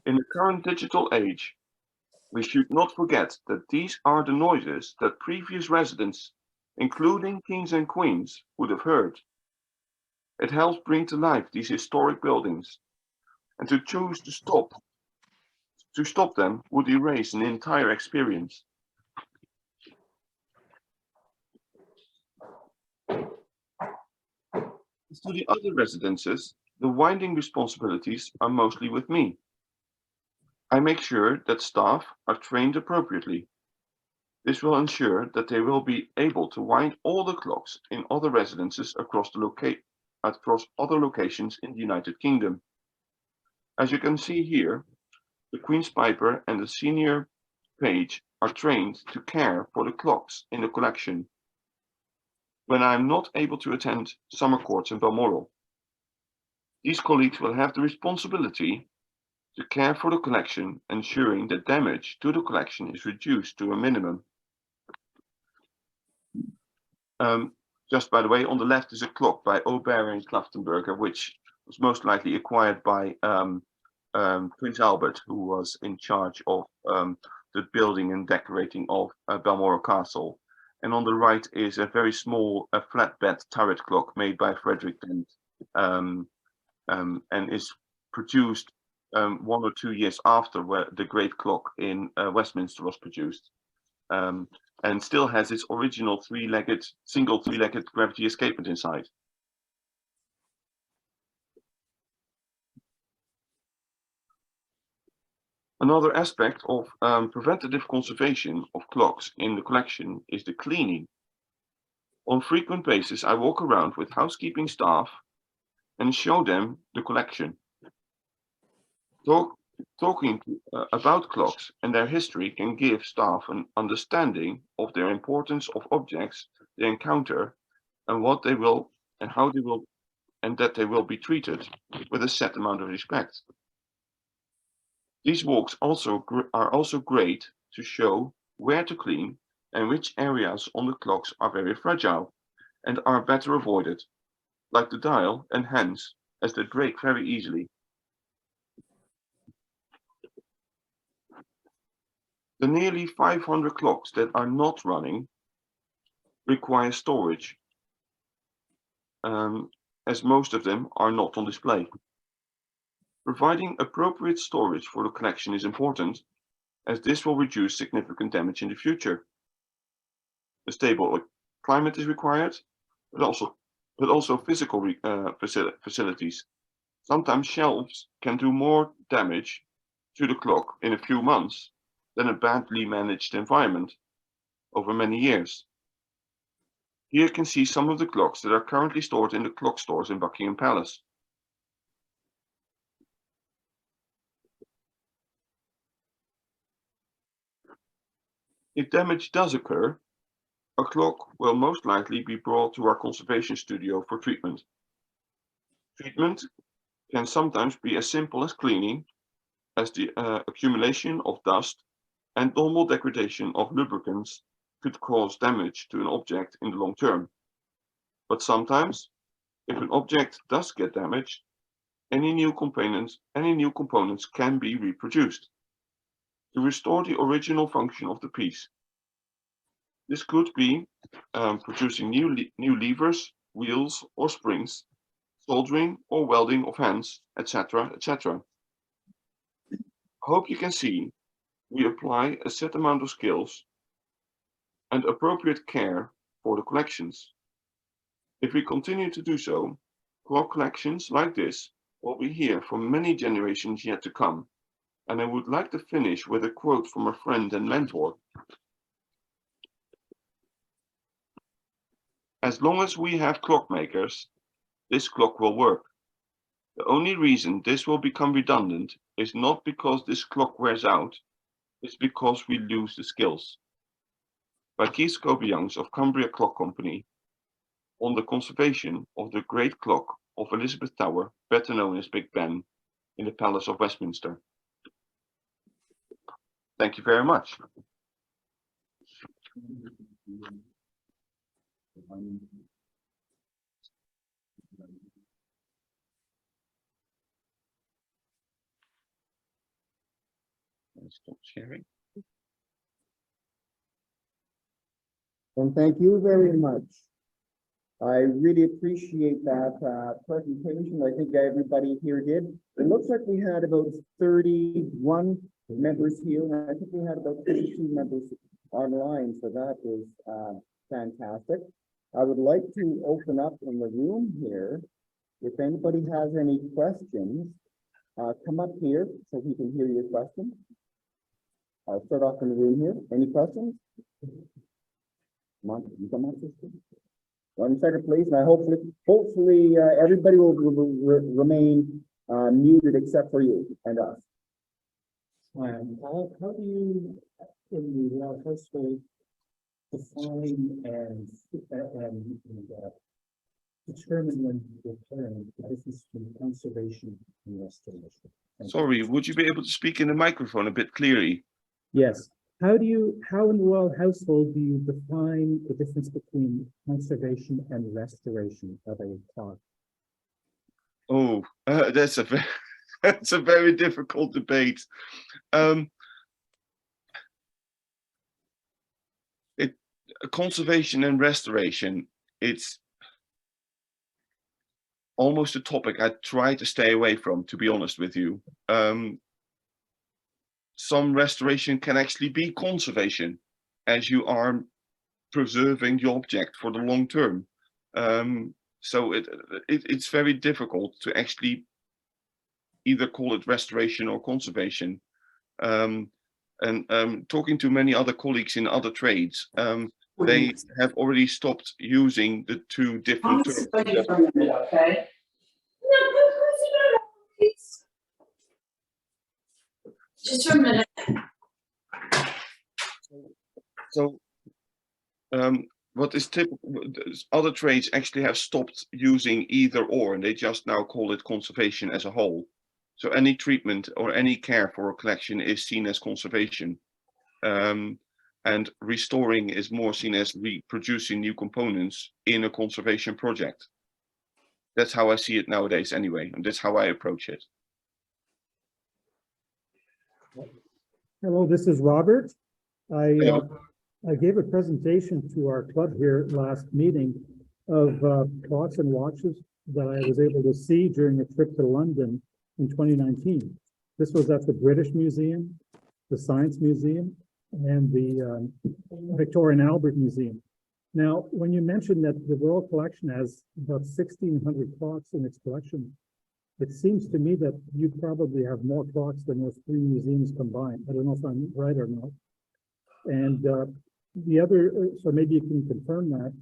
In the current digital age, we should not forget that these are the noises that previous residents, including kings and queens, would have heard. It helps bring to life these historic buildings, and to choose to stop them would erase an entire experience. As to the other residences, the winding responsibilities are mostly with me. I make sure that staff are trained appropriately. This will ensure that they will be able to wind all the clocks in other residences across other locations in the United Kingdom. As you can see here, the Queen's Piper and the senior page are trained to care for the clocks in the collection when I am not able to attend summer courts in Balmoral. These colleagues will have the responsibility to care for the collection, ensuring that damage to the collection is reduced to a minimum. Just by the way, on the left is a clock by Aubert and Klaftenberger, which was most likely acquired by Prince Albert, who was in charge of the building and decorating of Balmoral Castle. And on the right is a very small flatbed turret clock made by Frederick Dent, and is produced 1 or 2 years after the great clock in Westminster was produced, and still has its original single three-legged gravity escapement inside. Another aspect of preventative conservation of clocks in the collection is the cleaning. On frequent basis, I walk around with housekeeping staff and show them the collection. Talking about clocks and their history can give staff an understanding of their importance of objects they encounter and what they will and how they will, and that they will be treated with a set amount of respect. These walks are also great to show where to clean and which areas on the clocks are very fragile and are better avoided, like the dial and hands, as they break very easily. The nearly 500 clocks that are not running require storage, as most of them are not on display. Providing appropriate storage for the collection is important, as this will reduce significant damage in the future. A stable climate is required, but also physical facilities. Sometimes shelves can do more damage to the clock in a few months than a badly managed environment over many years. Here you can see some of the clocks that are currently stored in the clock stores in Buckingham Palace. If damage does occur, a clock will most likely be brought to our conservation studio for treatment. Treatment can sometimes be as simple as cleaning, as the accumulation of dust and normal degradation of lubricants could cause damage to an object in the long term. But sometimes If an object does get damaged, any new components can be reproduced to restore the original function of the piece. This could be producing new levers, wheels, or springs, soldering or welding of hands, etc., etc. Hope you can see we apply a set amount of skills and appropriate care for the collections. If we continue to do so, clock collections like this will be here for many generations yet to come. And I would like to finish with a quote from a friend and mentor. As long as we have clockmakers, this clock will work. The only reason this will become redundant is not because this clock wears out, it's because we lose the skills. By Keith Youngs of Cumbria Clock Company, on the conservation of the great clock of Elizabeth Tower, better known as Big Ben, in the Palace of Westminster. Thank you very much. Stop sharing. And thank you very much. I really appreciate that presentation. I think everybody here did. It looks like we had about 31 members here, and I think we had about 32 members online, so that is fantastic. I would like to open up in the room here. If anybody has any questions, come up here so we can hear your question. I'll start off in the room here. Any questions? Come on, you come up, sister. 1 second, please. And I hopefully everybody will remain muted except for you and us. How do you, in the household, define and determine when you're declaring the difference between conservation and restoration? Sorry, would you be able to speak in the microphone a bit clearly? Yes. How in the royal household do you define the difference between conservation and restoration of a clock? Oh, that's a very difficult debate. Conservation and restoration, it's almost a topic I try to stay away from, to be honest with you. Some restoration can actually be conservation, as you are preserving the object for the long term. So it's very difficult to actually either call it restoration or conservation. Talking to many other colleagues in other trades, they have already stopped using the two different terms. Okay. Just for a minute. So, what is typical? Other trades actually have stopped using either or, and they just now call it conservation as a whole. So any treatment or any care for a collection is seen as conservation, and restoring is more seen as reproducing new components in a conservation project. That's how I see it nowadays, anyway, and that's how I approach it. Hello, this is Robert. I gave a presentation to our club here last meeting of clocks and watches that I was able to see during a trip to London in 2019. This was at the British Museum, the Science Museum, and the Victoria and Albert Museum. Now, when you mentioned that the Royal Collection has about 1,600 clocks in its collection, it seems to me that you probably have more clocks than those three museums combined. I don't know if I'm right or not. And the other, so maybe you can confirm that.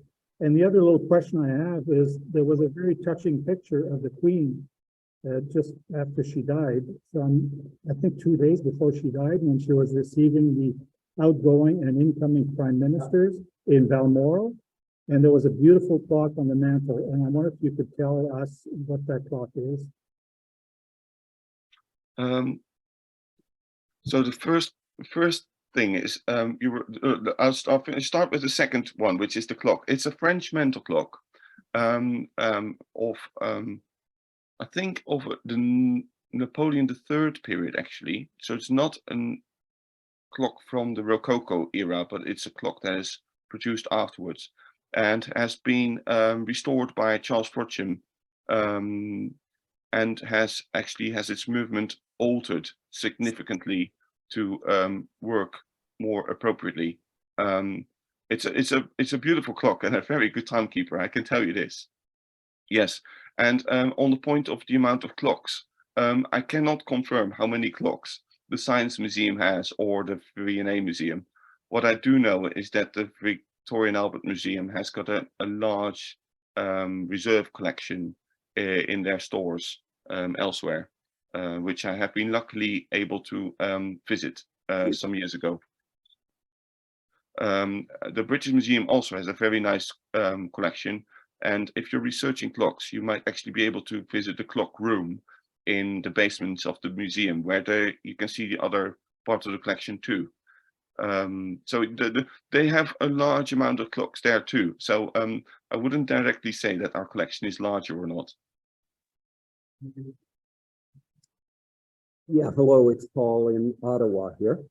And the other little question I have is, there was a very touching picture of the Queen just after she died, from I think 2 days before she died, when she was receiving the outgoing and incoming prime ministers in Balmoral. And there was a beautiful clock on the mantle. And I wonder if you could tell us what that clock is. So the first thing is, I'll start with the second one, which is the clock. It's a French mantle clock. I think of the Napoleon III period actually. So it's not a clock from the Rococo era, but it's a clock that is produced afterwards and has been restored by Charles Frodsham, and has its movement altered significantly to work more appropriately. It's a beautiful clock and a very good timekeeper, I can tell you this. Yes, and on the point of the amount of clocks, I cannot confirm how many clocks the Science Museum has or the V&A Museum. What I do know is that the Victoria and Albert Museum has got a large reserve collection in their stores elsewhere, which I have been luckily able to visit some years ago. The British Museum also has a very nice collection, and if you're researching clocks, you might actually be able to visit the clock room in the basements of the museum, where you can see the other parts of the collection too. So they have a large amount of clocks there too. So I wouldn't directly say that our collection is larger or not. Yeah, hello, it's Paul in Ottawa here.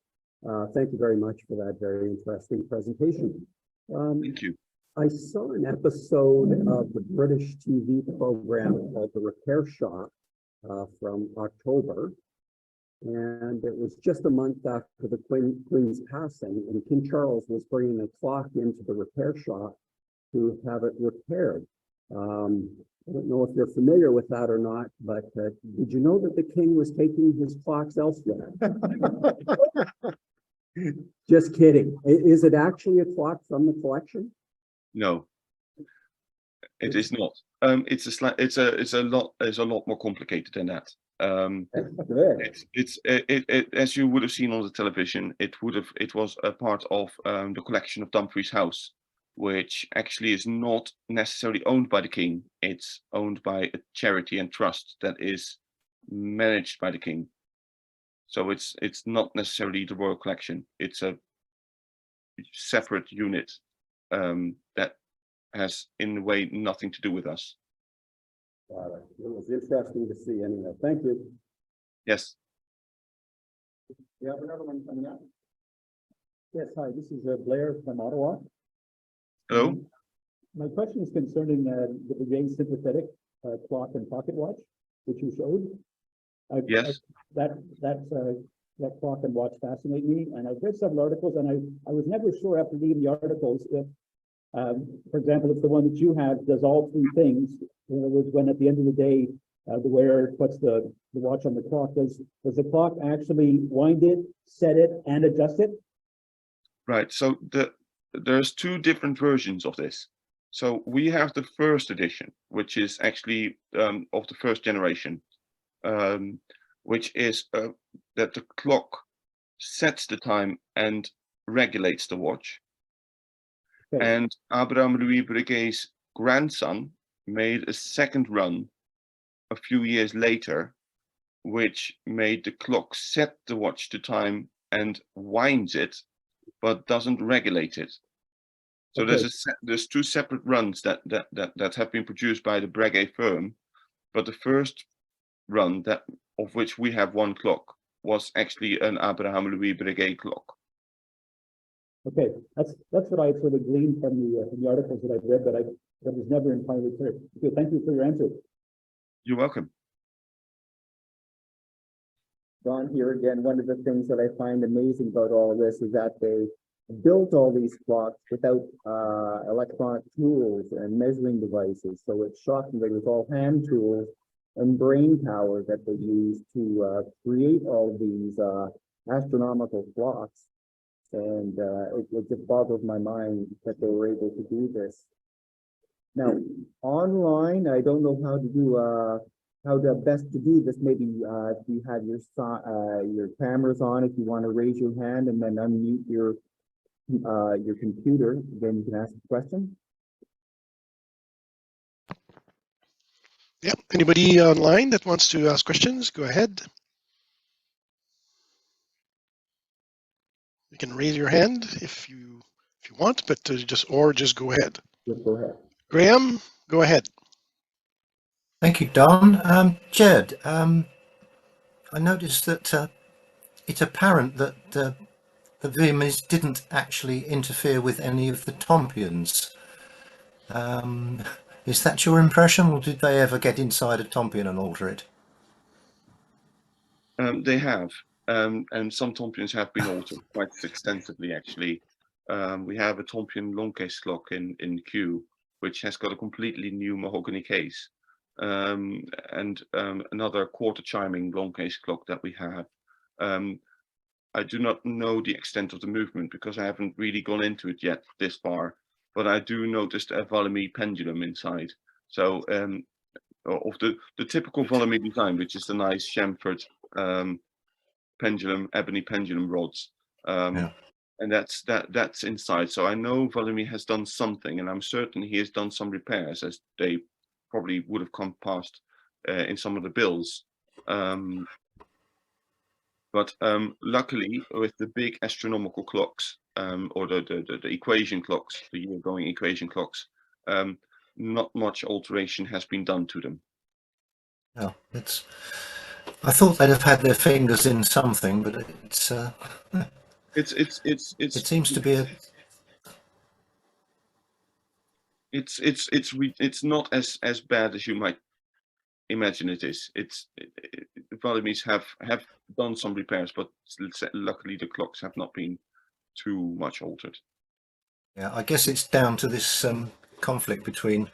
Thank you very much for that very interesting presentation. Thank you. I saw an episode of the British TV program called The Repair Shop from October, and it was just a month after the Queen's passing, and King Charles was bringing a clock into the repair shop to have it repaired. I don't know if you're familiar with that or not, but did you know that the King was taking his clocks elsewhere? Just kidding. Is it actually a clock from the collection? No, it is not. It's a lot more complicated than that. Good. As you would have seen on the television, it was a part of the collection of Dumfries House, which actually is not necessarily owned by the King. It's owned by a charity and trust that is managed by the King. So it's not necessarily the royal collection. It's a separate unit that has, in a way, nothing to do with us. Got it. It was interesting to see anyway. Thank you. Yes. You have another one coming up? Yes, hi, this is Blair from Ottawa. Hello. My question is concerning the brigade sympathetic clock and pocket watch, which you showed. Yes. That clock and watch fascinate me, and I've read several articles, and I was never sure after reading the articles if, for example, if the one that you have does all three things. In other words, when at the end of the day, the wearer puts the watch on the clock, does the clock actually wind it, set it, and adjust it? Right. So there's two different versions of this. So we have the first edition, which is actually of the first generation, which is that the clock sets the time and regulates the watch. Okay. And Abraham Louis Breguet's grandson made a second run a few years later, which made the clock set the watch to time and winds it, but doesn't regulate it. So Okay. there's two separate runs that have been produced by the Breguet firm, but the first run of which we have one clock was actually an Abraham Louis Breguet clock. Okay, that's what I sort of gleaned from the articles that I've read, but that was never entirely clear. Okay, thank you for your answer. You're welcome. Don here again. One of the things that I find amazing about all of this is that they built all these clocks without electronic tools and measuring devices. So it's shocking that it was all hand tools and brain power that they used to create all of these astronomical clocks. And it just boggles my mind that they were able to do this. Now, online, I don't know how to do how to best to do this. Maybe if you have your cameras on, if you want to raise your hand and then unmute your computer, then you can ask a question. Yeah, anybody online that wants to ask questions, go ahead. You can raise your hand if you want, but just go ahead. Just go ahead. Graham, Go ahead. Thank you, Don. Tjeerd, I noticed that it's apparent that the Vietnamese didn't actually interfere with any of the Tompions. Is that your impression, or did they ever get inside a Tompion and alter it? They have, and some Tompions have been altered quite extensively, actually. We have a Tompion long case clock in Q, which has got a completely new mahogany case, and another quarter chiming long case clock that we have. I do not know the extent of the movement because I haven't really gone into it yet this far, but I do notice a Valmy pendulum inside. So of the typical Valmy design, which is the nice chamfered pendulum, ebony pendulum rods, Yeah. and that's inside. So I know Valmy has done something, and I'm certain he has done some repairs, as they probably would have come past in some of the bills. But luckily, with the big astronomical clocks, or the equation clocks, the year-going equation clocks, not much alteration has been done to them. No, it's. I thought they'd have had their fingers in something, but it's. It seems to be a. It's not as bad as you might imagine it is. The Valmys have done some repairs, but luckily the clocks have not been too much altered. Yeah, I guess it's down to this conflict between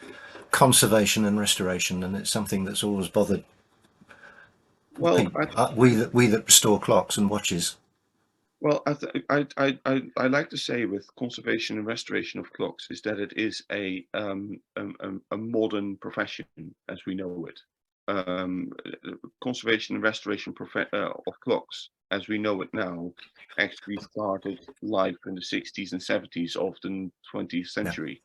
conservation and restoration, and it's something that's always bothered. Well, we that restore clocks and watches. Well, I like to say with conservation and restoration of clocks is that it is a modern profession as we know it. Conservation and restoration of clocks as we know it now actually started life in the 60s and 70s of the 20th century,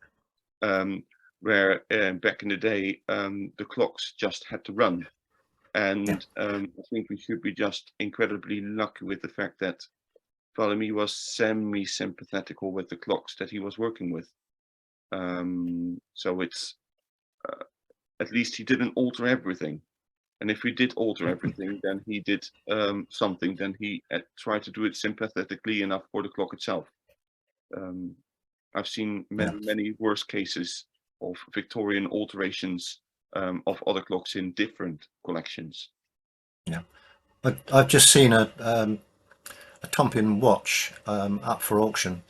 where back in the day the clocks just had to run. And I think we should be just incredibly lucky with the fact that Valmy was semi-sympathetical with the clocks that he was working with. So it's at least he didn't alter everything. And if he did alter everything, then he did something. Then he tried to do it sympathetically enough for the clock itself. I've seen many worse cases of Victorian alterations of other clocks in different collections. Yeah, I've just seen a Tompion watch up for auction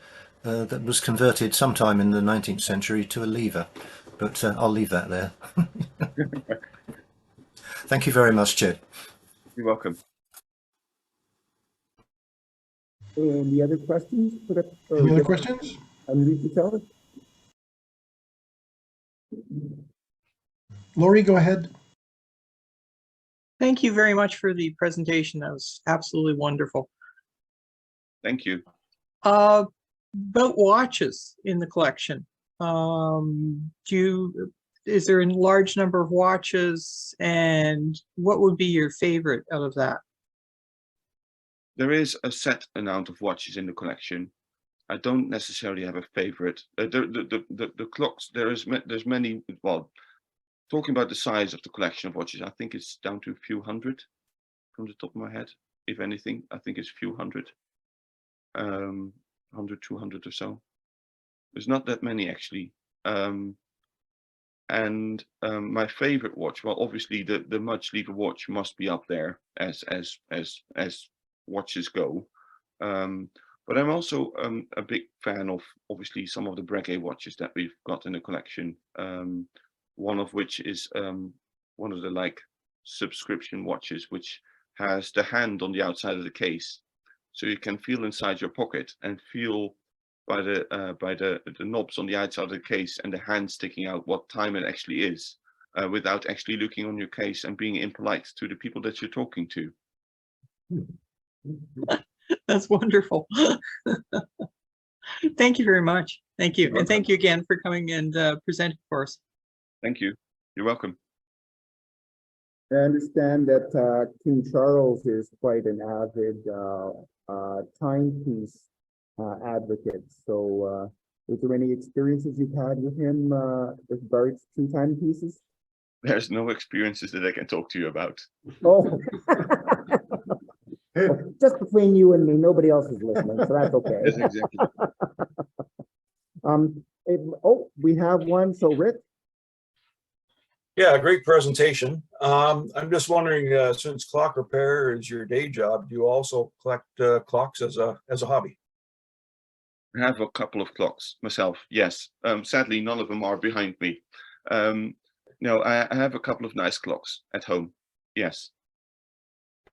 that was converted sometime in the 19th century to a lever, but I'll leave that there. Thank you very much, Tjeerd. You're welcome. Any other questions? Any other questions? Lori, go ahead. Thank you very much for the presentation. That was absolutely wonderful. Thank you. About watches in the collection, is there a large number of watches, and what would be your favorite out of that? There is a set amount of watches in the collection. I don't necessarily have a favorite. The clocks, there's many. Well, talking about the size of the collection of watches, I think it's down to a few hundred from the top of my head. If anything, I think it's a few hundred, 100, 200 or so. There's not that many actually. And my favorite watch, well, obviously the Mudge Lever watch must be up there as watches go. But I'm also a big fan of obviously some of the Breguet watches that we've got in the collection. One of which is one of the like subscription watches, which has the hand on the outside of the case, so you can feel inside your pocket and feel by the knobs on the outside of the case and the hand sticking out what time it actually is, without actually looking on your case and being impolite to the people that you're talking to. That's wonderful. Thank you very much. Thank you. And thank you again for coming and presenting for us. Thank you. You're welcome. I understand that King Charles is quite an avid timepiece advocate. So Is there any experiences you've had with him with regards to timepieces? There's no experiences that I can talk to you about. Oh. Well, just between you and me, nobody else is listening, so that's okay. Yes, exactly. We have one. So Rick, Yeah, great presentation. I'm just wondering, since clock repair is your day job, do you also collect clocks as a hobby? I have a couple of clocks myself, yes. Sadly, none of them are behind me. No, I have a couple of nice clocks at home, yes.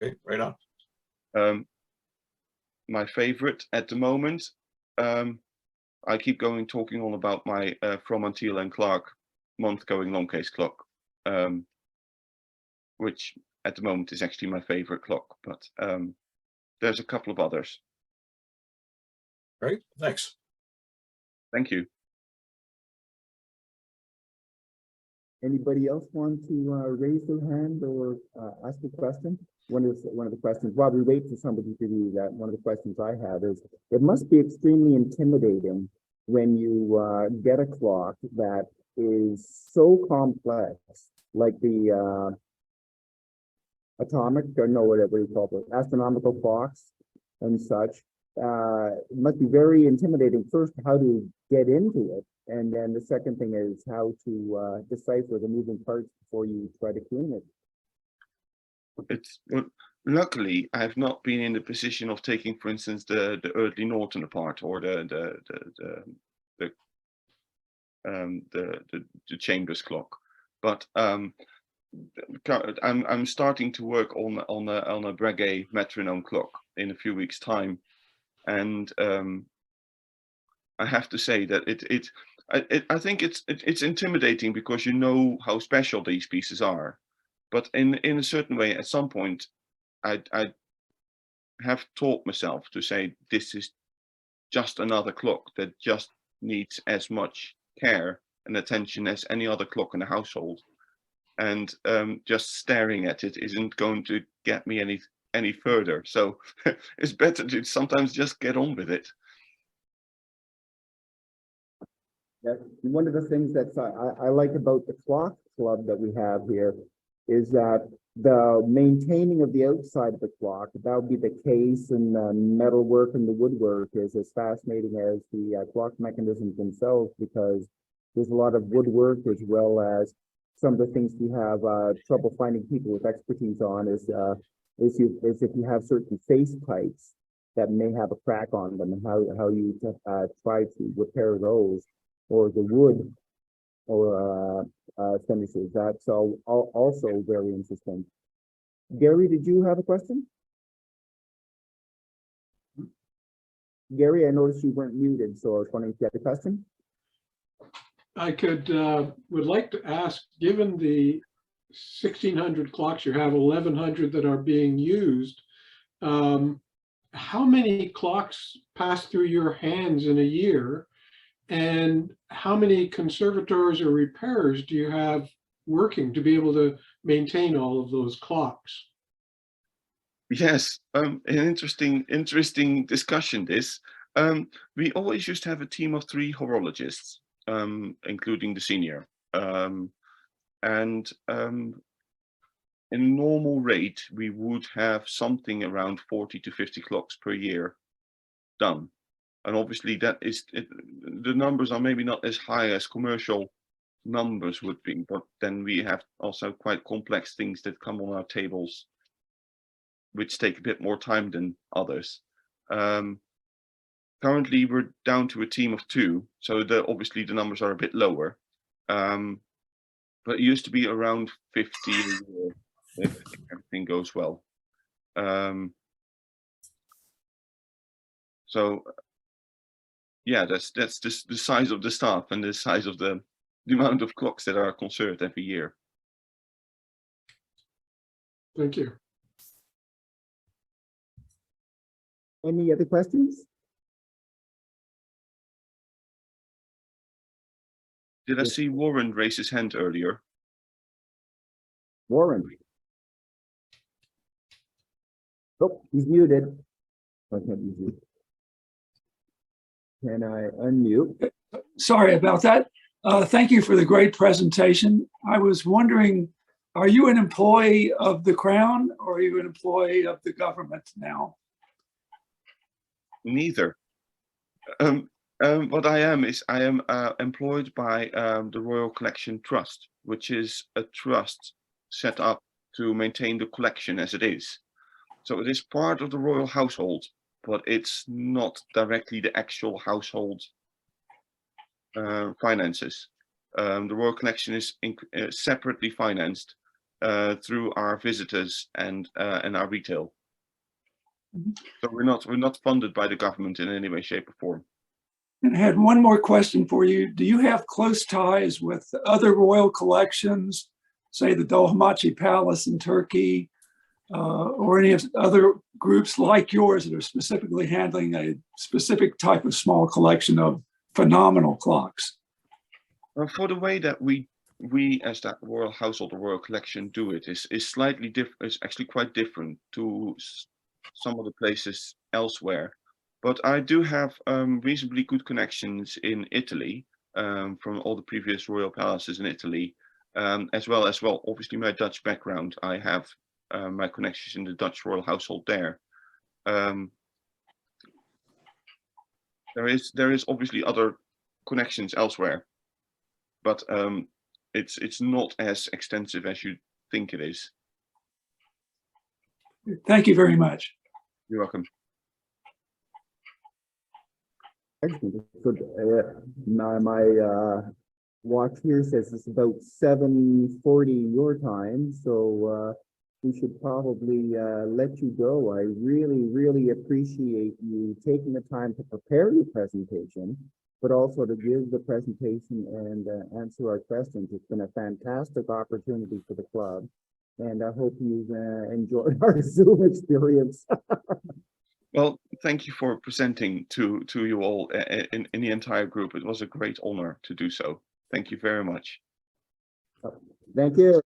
Okay, right on. My favorite at the moment, I keep talking on about my From Until and Clark month-going long case clock, which at the moment is actually my favorite clock, but there's a couple of others. Great, thanks. Thank you. anybody else want to raise their hand or ask a question? One of the questions, while we wait for somebody to do that, one of the questions I have is, it must be extremely intimidating when you get a clock that is so complex, like the atomic, or no, whatever you call it, astronomical clocks and such. It must be very intimidating, first, how to get into it. And then the second thing is how to decipher the moving parts before you try to clean it. It's luckily I have not been in the position of taking, for instance, the Eardley Norton apart, or the Chambers clock, but I'm starting to work on a Breguet metronome clock in a few weeks' time, and I have to say that I think it's intimidating because you know how special these pieces are, but in a certain way, at some point, I have taught myself to say this is just another clock that just needs as much care and attention as any other clock in the household, and just staring at it isn't going to get me any further. So it's better to sometimes just get on with it. That one of the things that I like about the clock club that we have here is that the maintaining of the outside of the clock, that would be the case and the metalwork and the woodwork, is as fascinating as the clock mechanisms themselves, because there's a lot of woodwork, as well as some of the things we have trouble finding people with expertise on is if you have certain face pipes that may have a crack on them, and how you try to repair those, or the wood or finishes. That's also very interesting. Gary, did you have a question? Gary, I noticed you weren't muted, so I was wondering if you had a question. I would like to ask, given the 1,600 clocks you have, 1,100 that are being used, how many clocks pass through your hands in a year? And how many conservators or repairers do you have working to be able to maintain all of those clocks? Yes, an interesting discussion this. We always used to have a team of 3 horologists, including the senior. In normal rate, we would have something around 40 to 50 clocks per year done. And obviously that is, the numbers are maybe not as high as commercial numbers would be, but then we have also quite complex things that come on our tables, which take a bit more time than others. Currently, we're down to a team of 2, so obviously the numbers are a bit lower. But it used to be around 50 a year if everything goes well. So yeah, that's just the size of the staff and the size of the amount of clocks that are conserved every year. Thank you. Any other questions? Did I see Warren raise his hand earlier? Warren. Oh, he's muted. I can't be muted. Can I unmute? Sorry about that. Thank you for the great presentation. I was wondering, are you an employee of the Crown or are you an employee of the government now? Neither. What I am is I am employed by the Royal Collection Trust, which is a trust set up to maintain the collection as it is. So it is part of the royal household, but it's not directly the actual household finances. The Royal Collection is separately financed through our visitors and our retail. So we're not funded by the government in any way, shape, or form. And I had one more question for you. Do you have close ties with other royal collections, say the Dolmabahce Palace in Turkey, or any of other groups like yours that are specifically handling a specific type of small collection of phenomenal clocks? For the way that we as that royal household, the royal collection do it is slightly different. It's actually quite different to some of the places elsewhere. But I do have reasonably good connections in Italy from all the previous royal palaces in Italy, as well, obviously my Dutch background. I have my connections in the Dutch royal household there. There is obviously other connections elsewhere, but it's not as extensive as you think it is. Thank you very much. You're welcome. Excellent. Good. My watch here says it's about 7:40 your time, so we should probably let you go. I really appreciate you taking the time to prepare your presentation, but also to give the presentation and answer our questions. It's been a fantastic opportunity for the club, and I hope you've enjoyed our Zoom experience. Well, thank you for presenting to you all in the entire group. It was a great honor to do so. Thank you very much. Thank you.